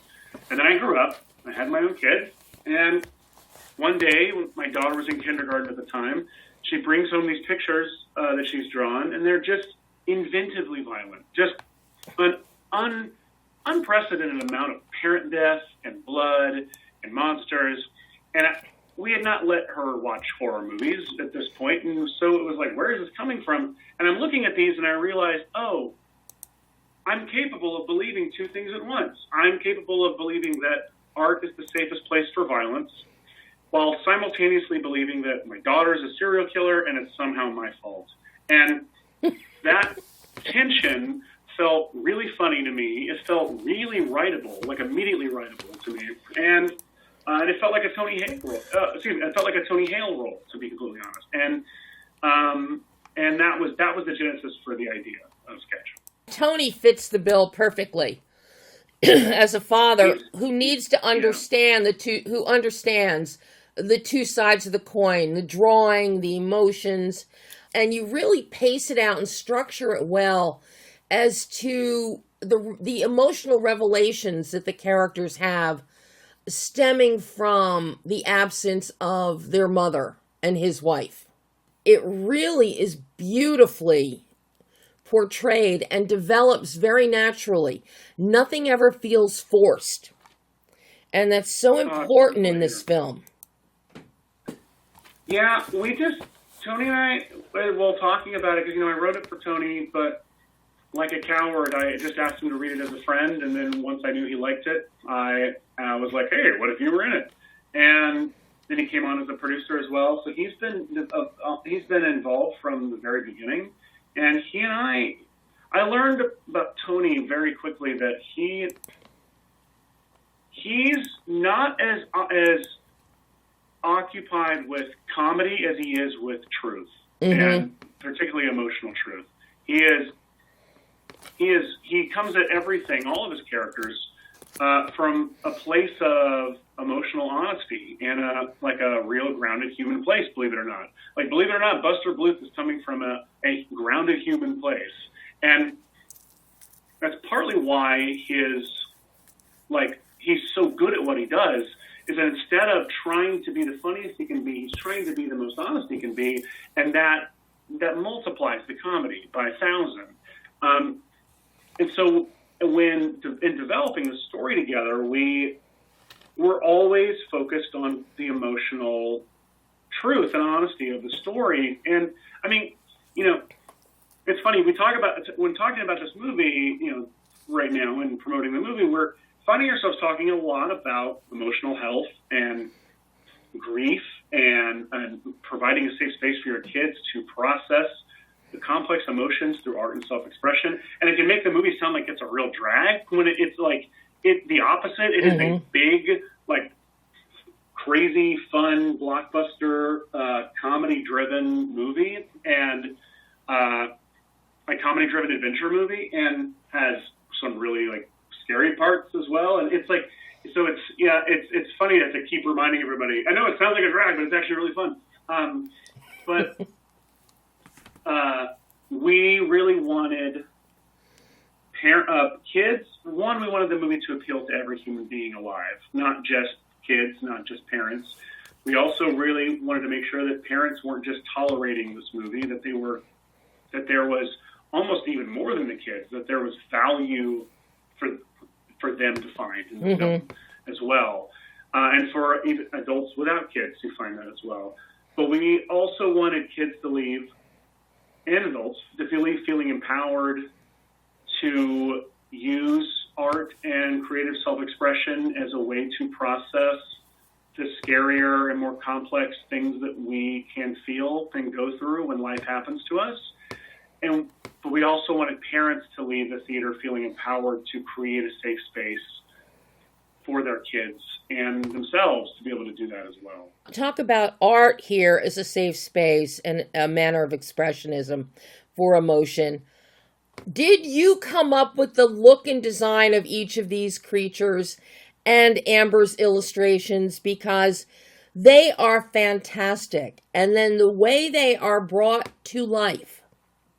And then I grew up, I had my own kids, and one day, when my daughter was in kindergarten at the time, she brings home these pictures that she's drawn, and they're just inventively violent. Just an unprecedented amount of parent death and blood and monsters. And we had not let her watch horror movies at this point, and so it was like, where is this coming from? And I'm looking at these, and I realized, oh, I'm capable of believing two things at once. I'm capable of believing that art is the safest place for violence, while simultaneously believing that my daughter's a serial killer and it's somehow my fault. And that tension felt really funny to me. It felt really writable, like immediately writable to me. And it felt like a Tony Hale role. It felt like a Tony Hale role, to be completely honest. And that was the genesis for the idea of Sketch. Tony fits the bill perfectly. As a father who needs to understand who understands the two sides of the coin, the drawing, the emotions, and you really pace it out and structure it well as to the emotional revelations that the characters have stemming from the absence of their mother and his wife. It really is beautifully portrayed and develops very naturally. Nothing ever feels forced. And that's so important in this film. Yeah, Tony and I, while talking about it, because, I wrote it for Tony, but like a coward, I just asked him to read it as a friend, and then once I knew he liked it, I was like, hey, what if you were in it? And then he came on as a producer as well, so he's been involved from the very beginning. And he and I learned about Tony very quickly that he's not as occupied with comedy as he is with truth, and particularly emotional truth. He is he comes at everything, all of his characters, from a place of emotional honesty and a real grounded human place, believe it or not. Like, believe it or not, Buster Bluth is coming from a grounded human place. And that's partly why he's so good at what he does, is that instead of trying to be the funniest he can be, he's trying to be the most honest he can be, and that multiplies the comedy by 1,000. And so in developing the story together, we're always focused on the emotional truth and honesty of the story. And I mean, it's funny, when talking about this movie, right now and promoting the movie, we're finding ourselves talking a lot about emotional health and grief and providing a safe space for your kids to process the complex emotions through art and self-expression. And it can make the movie sound like it's a real drag when it's the opposite. It is a big, crazy, fun, blockbuster, comedy-driven movie, and a comedy-driven adventure movie, and has some really scary parts as well. And it's it's funny to keep reminding everybody. I know it sounds like a drag, but it's actually really fun. But we really wanted kids. One, we wanted the movie to appeal to every human being alive, not just kids, not just parents. We also really wanted to make sure that parents weren't just tolerating this movie, that there was almost even more than the kids, that there was value for them to find in the film as well, and for even adults without kids to find that as well. But we also wanted kids to leave, and adults to leave feeling empowered to use art and creative self-expression as a way to process the scarier and more complex things that we can feel and go through when life happens to us. But we also wanted parents to leave the theater feeling empowered to create a safe space for their kids and themselves to be able to do that as well. Talk about art here as a safe space and a manner of expressionism for emotion. Did you come up with the look and design of each of these creatures and Amber's illustrations? Because they are fantastic. And then the way they are brought to life.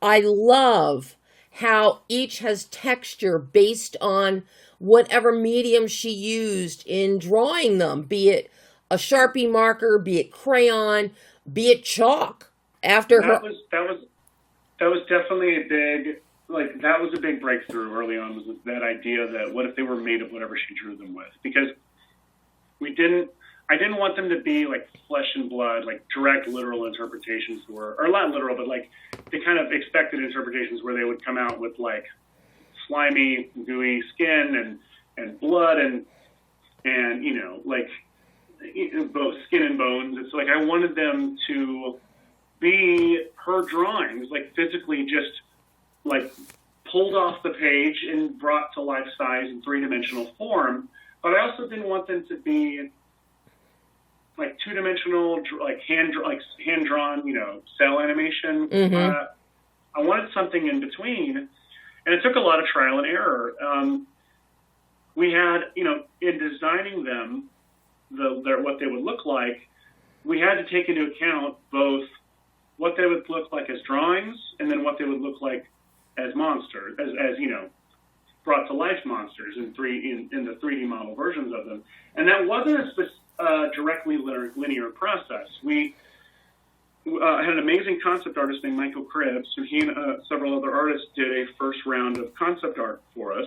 I love how each has texture based on whatever medium she used in drawing them, be it a Sharpie marker, be it crayon, be it chalk. That was definitely a big, that was a big breakthrough early on, was that idea that what if they were made of whatever she drew them with? Because I didn't want them to be flesh and blood, direct literal interpretations or not literal, but the kind of expected interpretations where they would come out with slimy, gooey skin and blood and both skin and bones. It's I wanted them to be her drawings, physically just pulled off the page and brought to life size in 3-dimensional form. But I also didn't want them to be 2-dimensional, hand-drawn, cell animation. I wanted something in between, and it took a lot of trial and error. We had, in designing them, what they would look like, we had to take into account both what they would look like as drawings and then what they would look like as monsters, as brought to life monsters in the 3D model versions of them. And that wasn't a directly linear process. We had an amazing concept artist named Michael Cribbs, who he and several other artists did a first round of concept art for us.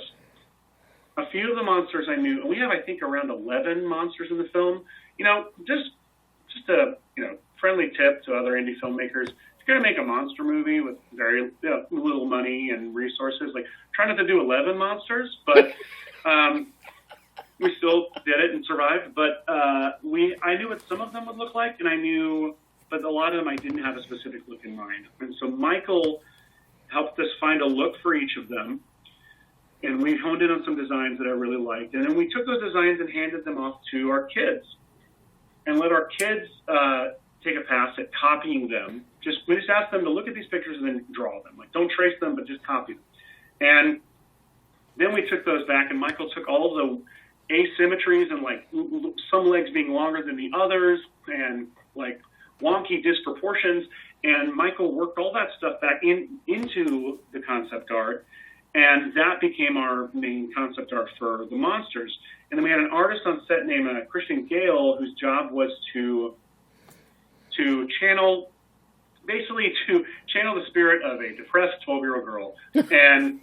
A few of the monsters I knew, and we have, I think, around 11 monsters in the film. Just a friendly tip to other indie filmmakers: if you're going to make a monster movie with very little money and resources, try not to do 11 monsters, but we still did it and survived. But I knew what some of them would look like, but a lot of them I didn't have a specific look in mind. And so Michael helped us find a look for each of them, and we honed in on some designs that I really liked. And then we took those designs and handed them off to our kids and let our kids take a pass at copying them. We just asked them to look at these pictures and then draw them. Don't trace them, but just copy them. And then we took those back, and Michael took all the asymmetries and like some legs being longer than the others and like wonky disproportions. And Michael worked all that stuff back into the concept art, and that became our main concept art for the monsters. And then we had an artist on set named Christian Gale, whose job was to channel the spirit of a depressed 12-year-old girl and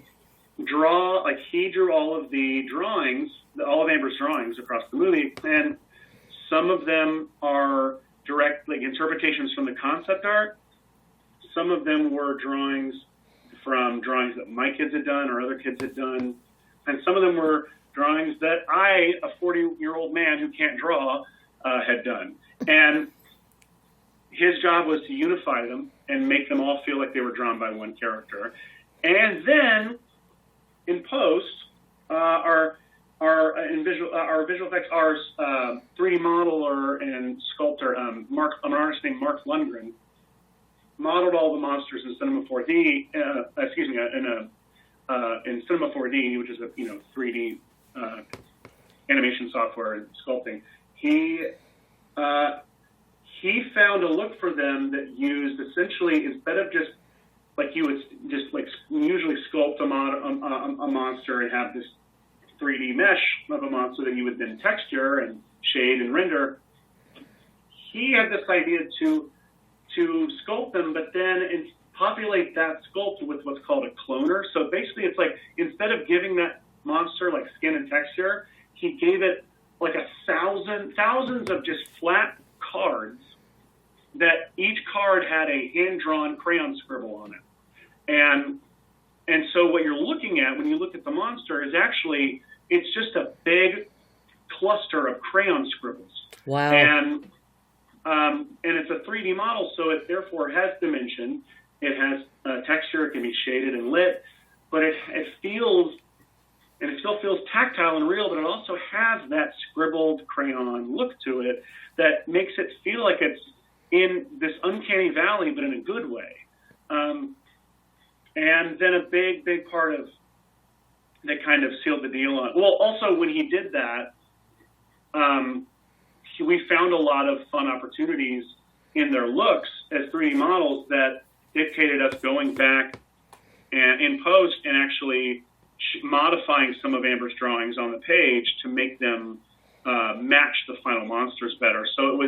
draw, like he drew all of the drawings, all of Amber's drawings across the movie, and some of them are direct like interpretations from the concept art. Some of them were drawings from drawings that my kids had done or other kids had done, and some of them were drawings that I, a 40-year-old man who can't draw, had done. And his job was to unify them and make them all feel like they were drawn by one character. And then in post, our visual effects, our 3D modeler and sculptor, an artist named Mark Lundgren, modeled all the monsters in Cinema 4D. In Cinema 4D, which is a 3D animation software and sculpting. He found a look for them that used essentially, instead of just like you would just like usually sculpt a monster and have this 3D mesh of a monster that you would then texture and shade and render. He had this idea to sculpt them, but then populate that sculpt with what's called a cloner. So basically, it's like instead of giving that monster like skin and texture, he gave it like thousands of just flat cards that each card had a hand-drawn crayon scribble on it. And so what you're looking at when you look at the monster is actually, it's just a big cluster of crayon scribbles. Wow. And it's a 3D model, so it therefore has dimension. It has texture. It can be shaded and lit, but it feels, and it still feels tactile and real, but it also has that scribbled crayon look to it that makes it feel like it's in this uncanny valley, but in a good way. And then a big part of that kind of sealed the deal on. Well, also when he did that, we found a lot of fun opportunities in their looks as 3D models that dictated us going back and in post and actually modifying some of Amber's drawings on the page to make them match the final monsters better. So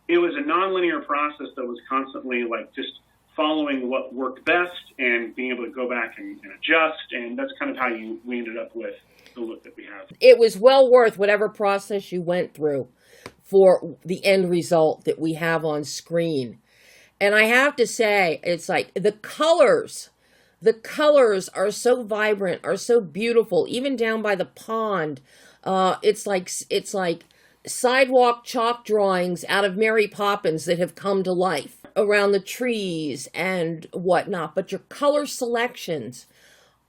it was a nonlinear process that was constantly like just following what worked best and being able to go back and adjust. And that's kind of how we ended up with the look that we have. It was well worth whatever process you went through for the end result that we have on screen. And I have to say, it's like the colors are so vibrant, are so beautiful, even down by the pond. It's like sidewalk chalk drawings out of Mary Poppins that have come to life around the trees and whatnot. But your color selections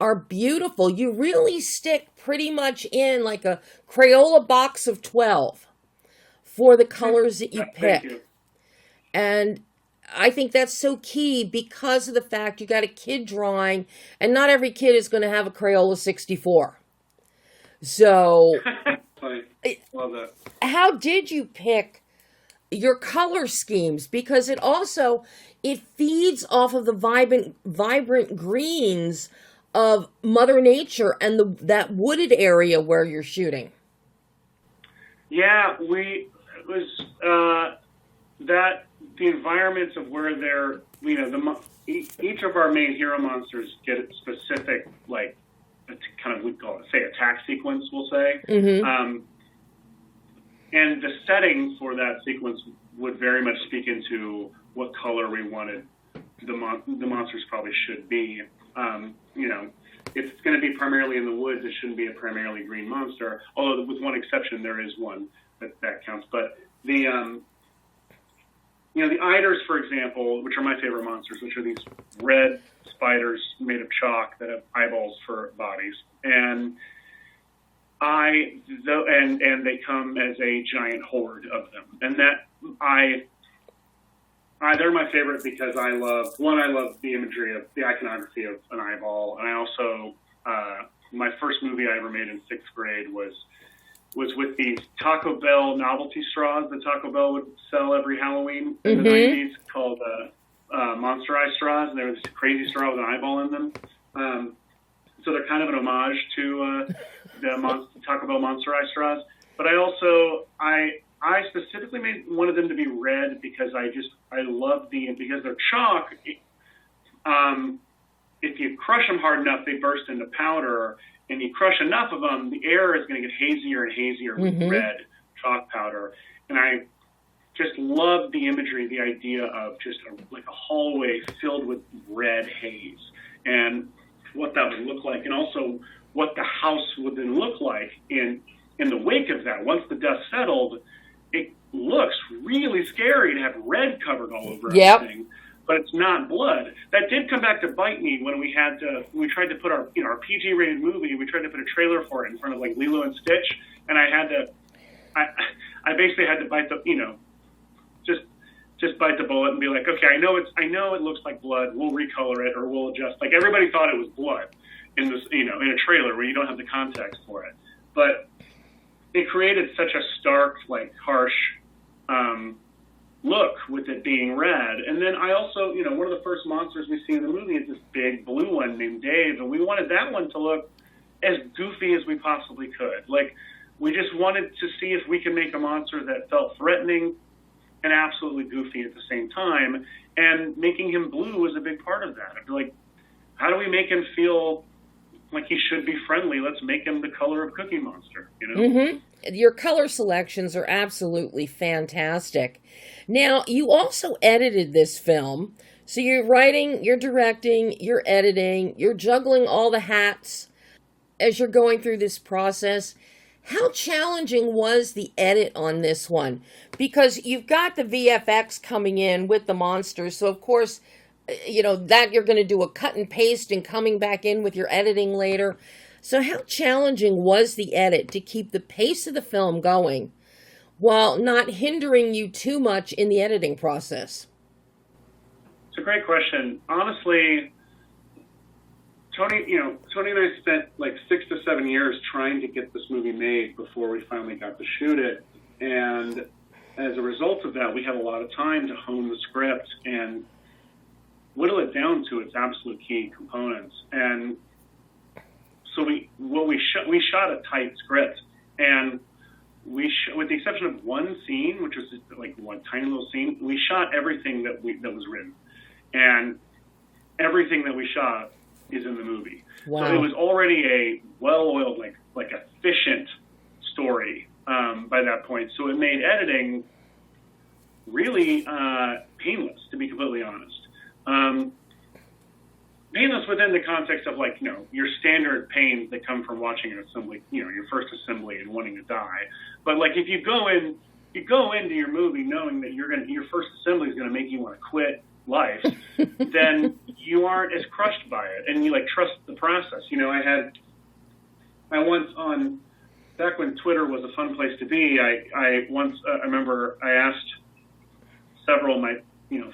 are beautiful. You really stick pretty much in like a Crayola box of 12 for the colors that you pick. Thank you. And I think that's so key because of the fact you got a kid drawing, and not every kid is going to have a Crayola 64. So, Love that. How did you pick your color schemes? Because it feeds off of the vibrant greens of Mother Nature and that wooded area where you're shooting. Yeah, that the environments of where they're, each of our main hero monsters get a specific, like, kind of, we call it, say, attack sequence, we'll say. Mm-hmm. And the setting for that sequence would very much speak into what color we wanted the monsters probably should be. If it's going to be primarily in the woods, it shouldn't be a primarily green monster, although with one exception, there is one that counts. But the eiders, for example, which are my favorite monsters, which are these red spiders made of chalk that have eyeballs for bodies, and they come as a giant horde of them, and they're my favorite because I love the imagery of the iconography of an eyeball, and my first movie I ever made in 6th grade was with these Taco Bell novelty straws that Taco Bell would sell every Halloween in the 90s, called Monster Eye straws, and there was this crazy straw with an eyeball in them. So they're kind of an homage to the Taco Bell Monster Eye straws. But I specifically wanted them to be red because I love because they're chalk. If you crush them hard enough, they burst into powder, and you crush enough of them, the air is going to get hazier and hazier with red chalk powder. And I just love the imagery, the idea of just like a hallway filled with red haze, and what that would look like, and also what the house would then look like in the wake of that. Once the dust settled, it looks really scary to have red covered all over everything. But it's not blood. That did come back to bite me when we tried to put our PG-rated movie. We tried to put a trailer for it in front of like Lilo and Stitch, and I basically had to bite just bite the bullet and be like, okay, I know it looks like blood. We'll recolor it or we'll adjust. Like everybody thought it was blood in this, in a trailer where you don't have the context for it. But it created such a stark, like harsh look with it being red. And then I also, one of the first monsters we see in the movie is this big blue one named Dave, and we wanted that one to look as goofy as we possibly could. Like, we just wanted to see if we could make a monster that felt threatening and absolutely goofy at the same time, and making him blue was a big part of that. I'd be like, how do we make him feel like he should be friendly? Let's make him the color of Cookie Monster, Your color selections are absolutely fantastic. Now, you also edited this film. So you're writing, you're directing, you're editing, you're juggling all the hats as you're going through this process. How challenging was the edit on this one? Because you've got the VFX coming in with the monsters. So, of course, that you're going to do a cut and paste and coming back in with your editing later. So how challenging was the edit to keep the pace of the film going while not hindering you too much in the editing process? It's a great question. Honestly, Tony and I spent like 6 to 7 years trying to get this movie made before we finally got to shoot it. And as a result of that, we had a lot of time to hone the script and whittle it down to its absolute key components. And so we shot a tight script, and with the exception of one scene, which was just like one tiny little scene, we shot everything that was written, and everything that we shot is in the movie. Wow. So it was already a well-oiled, like efficient story by that point. So it made editing really painless, to be completely honest. Painless within the context of your standard pains that come from watching an assembly, your first assembly and wanting to die. But like if you go into your movie knowing that your first assembly is going to make you want to quit life, then you aren't as crushed by it, and you trust the process. I once back when Twitter was a fun place to be, I remember I asked several of my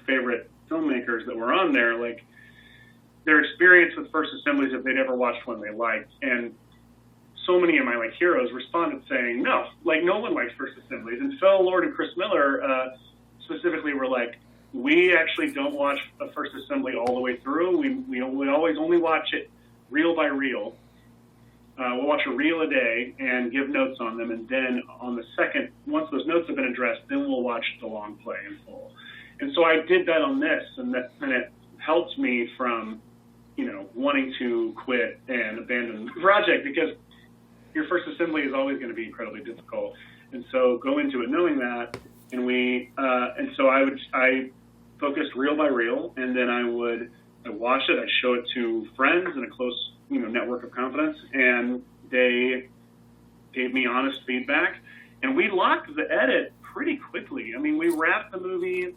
favorite filmmakers that were on there, their experience with first assemblies, if they'd ever watched one they liked. And so many of my heroes responded saying, no one likes first assemblies. And Phil Lord and Chris Miller specifically were like, we actually don't watch a first assembly all the way through. We always only watch it reel by reel. We'll watch a reel a day and give notes on them. And then on the second, once those notes have been addressed, then we'll watch the long play in full. And so I did that on this, and it helped me from wanting to quit and abandon the project, because your first assembly is always going to be incredibly difficult. And so go into it knowing that, and so I focused reel by reel, and then I watch it, I show it to friends and a close network of confidence, and they gave me honest feedback, and we locked the edit pretty quickly. I mean, we wrapped the movie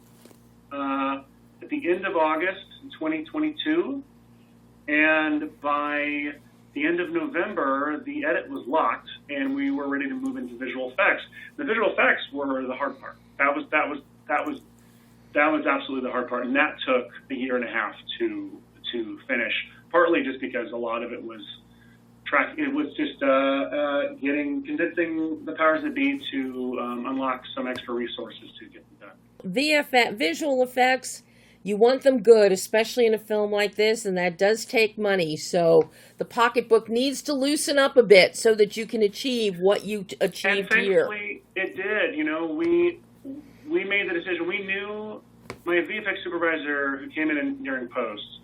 at the end of August 2022, and by the end of November, the edit was locked, and we were ready to move into visual effects. The visual effects were the hard part. That was absolutely the hard part, and that took a year and a half to finish. Partly just because a lot of it was It was just convincing the powers that be to unlock some extra resources to get them done. VFX, visual effects, you want them good, especially in a film like this, and that does take money. So the pocketbook needs to loosen up a bit so that you can achieve what you achieved here. And thankfully, it did. You know, we made the decision. We knew my VFX supervisor who came in during post.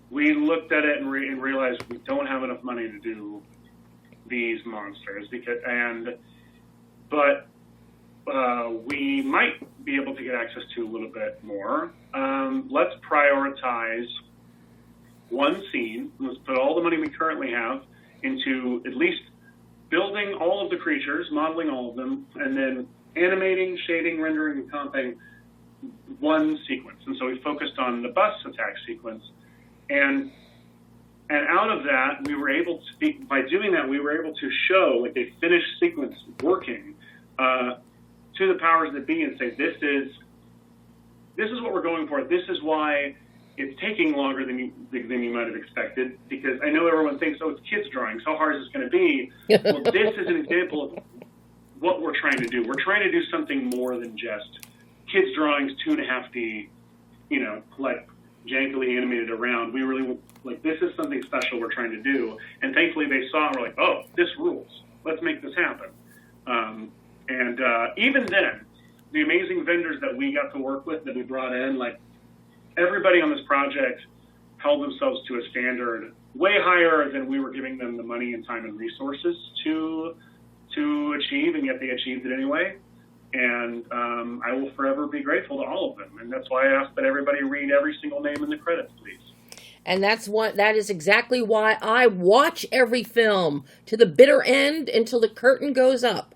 We looked at it and realized we don't have enough money to do these monsters but we might be able to get access to a little bit more. Let's prioritize one scene. Let's put all the money we currently have into at least building all of the creatures, modeling all of them, and then animating, shading, rendering, and comping one sequence. And so we focused on the bus attack sequence. And out of that, we were able to, by doing that, we were able to show like a finished sequence working to the powers that be and say, this is what we're going for. This is why it's taking longer than you might have expected, because I know everyone thinks, oh, it's kids drawings. How hard is this going to be? Well, this is an example of what we're trying to do. We're trying to do something more than just kids drawings, 2.5D, like jankily animated around. We really, like, this is something special we're trying to do. And thankfully they saw it and were like, oh, this rules. Let's make this happen. And even then, the amazing vendors that we got to work with, that we brought in, like, everybody on this project held themselves to a standard way higher than we were giving them the money and time and resources to achieve, and yet they achieved it anyway. And I will forever be grateful to all of them. And that's why I ask that everybody read every single name in the credits, please. And that is exactly why I watch every film to the bitter end until the curtain goes up.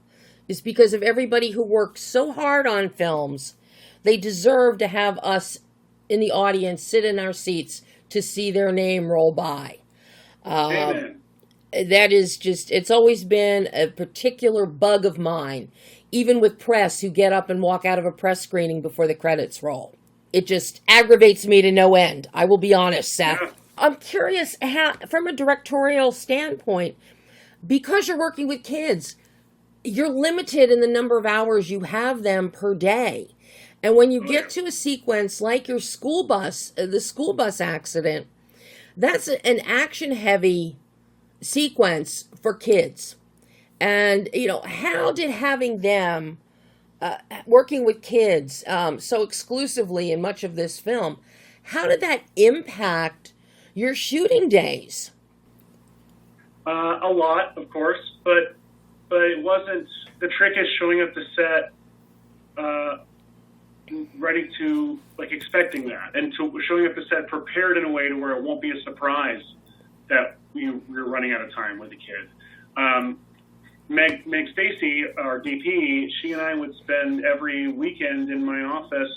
Is because of everybody who works so hard on films. They deserve to have us in the audience sit in our seats to see their name roll by. Amen. That is just, it's always been a particular bug of mine, even with press who get up and walk out of a press screening before the credits roll. It just aggravates me to no end. I will be honest, Seth. Yeah. I'm curious, how, from a directorial standpoint, because you're working with kids, you're limited in the number of hours you have them per day. And when you get to a sequence like your school bus, the school bus accident, that's an action-heavy sequence for kids. And, how did having them working with kids so exclusively in much of this film, how did that impact your shooting days? A lot, of course, but it wasn't. The trick is showing up to set ready to, like, expecting that, and to showing up to set prepared in a way to where it won't be a surprise that you're running out of time with the kid. Meg Stacy, our DP, she and I would spend every weekend in my office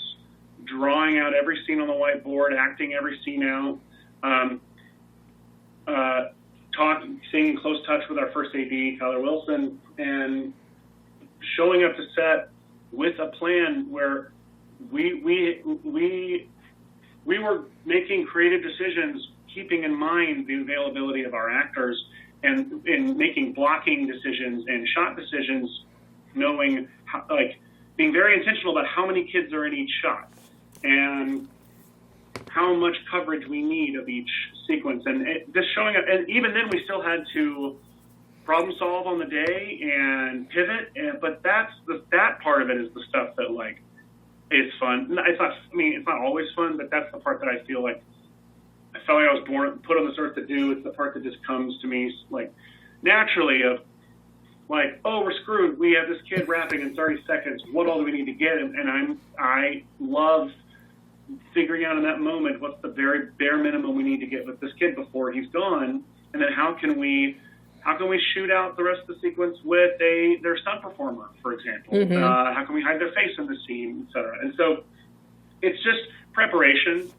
drawing out every scene on the whiteboard, acting every scene out, staying in close touch with our first AD, Tyler Wilson, and showing up to set with a plan where we were making creative decisions, keeping in mind the availability of our actors, and in making blocking decisions and shot decisions, knowing how, like, being very intentional about how many kids are in each shot and how much coverage we need of each sequence, and just showing up. And even then, we still had to problem solve on the day and pivot. But that part of it is the stuff that, like, is fun. It's not. I mean, it's not always fun, but that's the part that I feel like I was put on this earth to do. It's the part that just comes to me, like, naturally, of, like, oh, we're screwed. We have this kid rapping in 30 seconds. What all do we need to get? And I love figuring out in that moment what's the very bare minimum we need to get with this kid before he's gone, and then how can we shoot out the rest of the sequence with their stunt performer, for example? Mm-hmm. How can we hide their face in the scene, et cetera? And so it's just preparation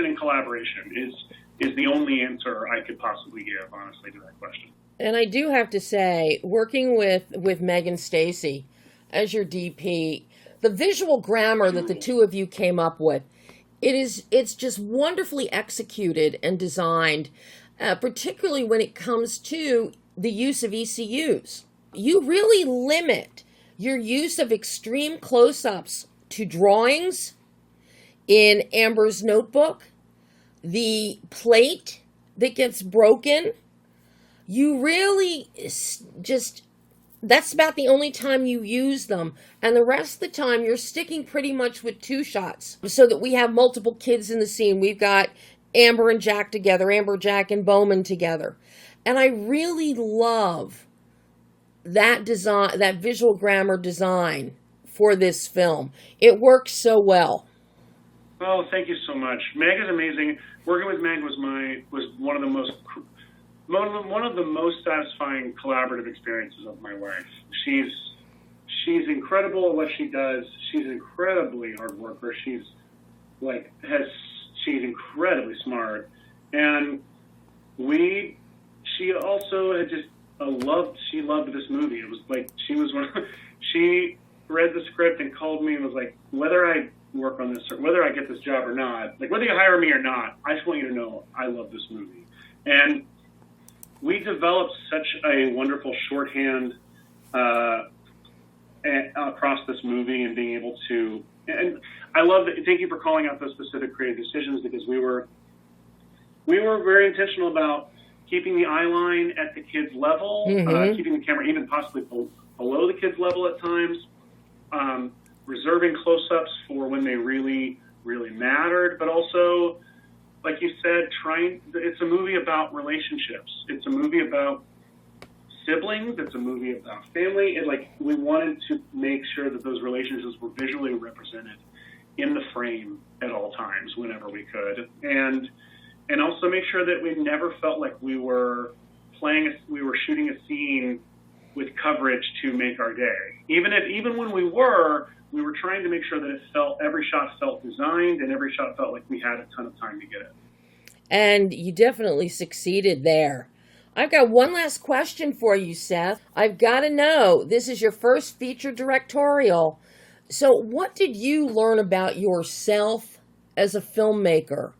and collaboration is the only answer I could possibly give, honestly, to that question. And I do have to say, working with Megan Stacy as your DP, the visual grammar that the two of you came up with, it's just wonderfully executed and designed. particularly when it comes to the use of ECUs. You really limit your use of extreme close-ups to drawings in Amber's notebook, the plate that gets broken. You really just, that's about the only time you use them. And the rest of the time, you're sticking pretty much with 2 shots so that we have multiple kids in the scene. We've got Amber and Jack together, Amber, Jack, and Bowman together. And I really love that design, that visual grammar design for this film. It works so well. Oh, thank you so much. Meg is amazing. Working with Meg was one of the most satisfying collaborative experiences of my life. She's incredible at what she does. She's an incredibly hard worker. She's incredibly smart, and she also had just loved this movie. It was like she read the script and called me and was like, whether I work on this or whether I get this job or not, like whether you hire me or not, I just want you to know I love this movie. And we developed such a wonderful shorthand across this movie, and being able to, and I love that. Thank you for calling out those specific creative decisions, because we were very intentional about keeping the eye line at the kids' level, keeping the camera even possibly below the kids' level at times, reserving close-ups for when they really, really mattered, but also, like you said, it's a movie about relationships. It's a movie about siblings. It's a movie about family. We wanted to make sure that those relationships were visually represented in the frame at all times, whenever we could. And also make sure that we never felt like we were shooting a scene with coverage to make our day. Even when we were trying to make sure that every shot felt designed, and every shot felt like we had a ton of time to get it. And you definitely succeeded there. I've got one last question for you, Seth. I've got to know, this is your first feature directorial. So what did you learn about yourself as a filmmaker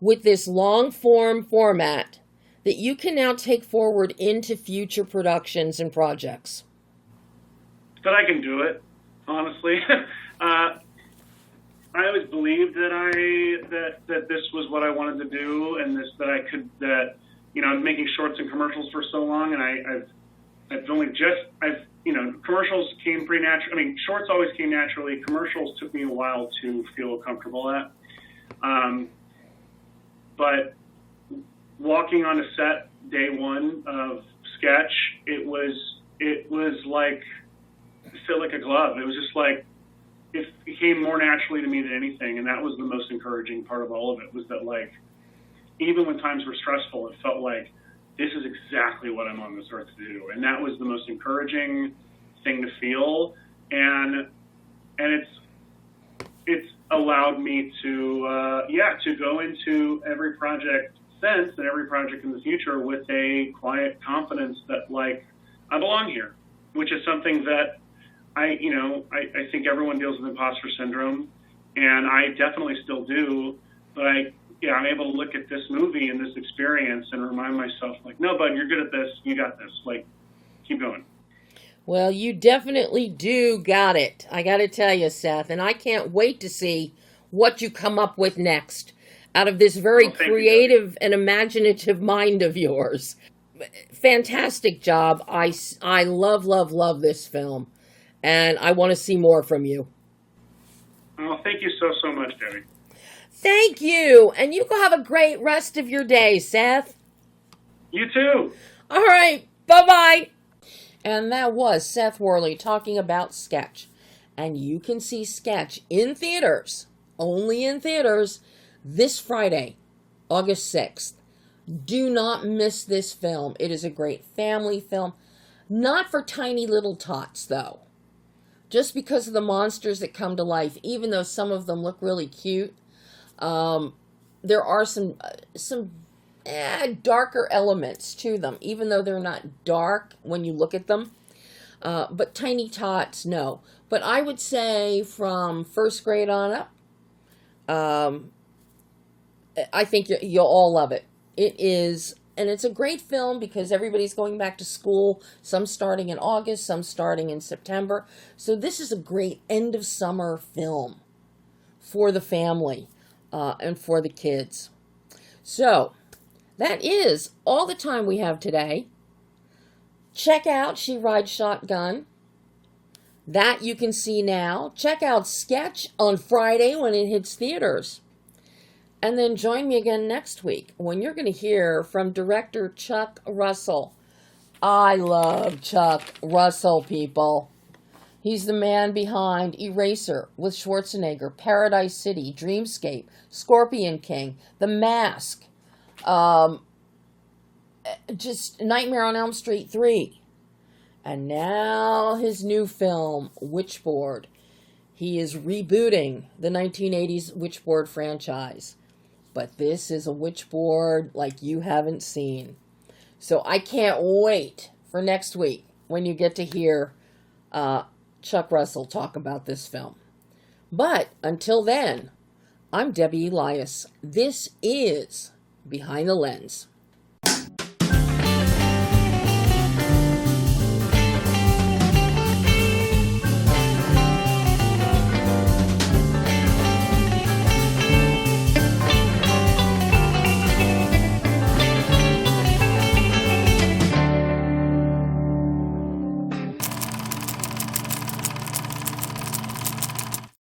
with this long-form format that you can now take forward into future productions and projects? That I can do it, honestly. I always believed that this was what I wanted to do, and I'm making shorts and commercials for so long, and commercials came pretty natural. I mean, shorts always came naturally. Commercials took me a while to feel comfortable at. But walking on a set day one of Sketch, it fit like a glove. It was just like, it came more naturally to me than anything, and that was the most encouraging part of all of it, was that, like, even when times were stressful, it felt like, this is exactly what I'm on this earth to do. And that was the most encouraging thing to feel. And it's allowed me to go into every project since, and every project in the future, with a quiet confidence that, like, I belong here, which is something that I think everyone deals with imposter syndrome, and I definitely still do, but I'm able to look at this movie and this experience and remind myself, like, no, bud, you're good at this. You got this. Like, keep going. Well, you definitely do got it. I got to tell you, Seth, and I can't wait to see what you come up with next out of this very creative and imaginative mind of yours. Fantastic job. I love this film, and I want to see more from you. Oh, thank you so much, Debbie. Thank you. And you go have a great rest of your day, Seth. You too. All right. Bye-bye. And that was Seth Worley talking about Sketch. And you can see Sketch in theaters, only in theaters, this Friday, August 6th. Do not miss this film. It is a great family film. Not for tiny little tots, though. Just because of the monsters that come to life, even though some of them look really cute, there are some darker elements to them, even though they're not dark when you look at them. But tiny tots, no. But I would say from first grade on up, I think you'll all love it. It is And it's a great film because everybody's going back to school, some starting in August, some starting in September. So this is a great end of summer film for the family and for the kids. So that is all the time we have today. Check out She Rides Shotgun. That you can see now. Check out Sketch on Friday when it hits theaters. And then join me again next week when you're going to hear from director Chuck Russell. I love Chuck Russell, people. He's the man behind Eraser with Schwarzenegger, Paradise City, Dreamscape, Scorpion King, The Mask, just Nightmare on Elm Street 3. And now his new film, Witchboard. He is rebooting the 1980s Witchboard franchise. But this is a Witchboard like you haven't seen. So I can't wait for next week when you get to hear Chuck Russell talk about this film. But until then, I'm Debbie Elias. This is Behind the Lens.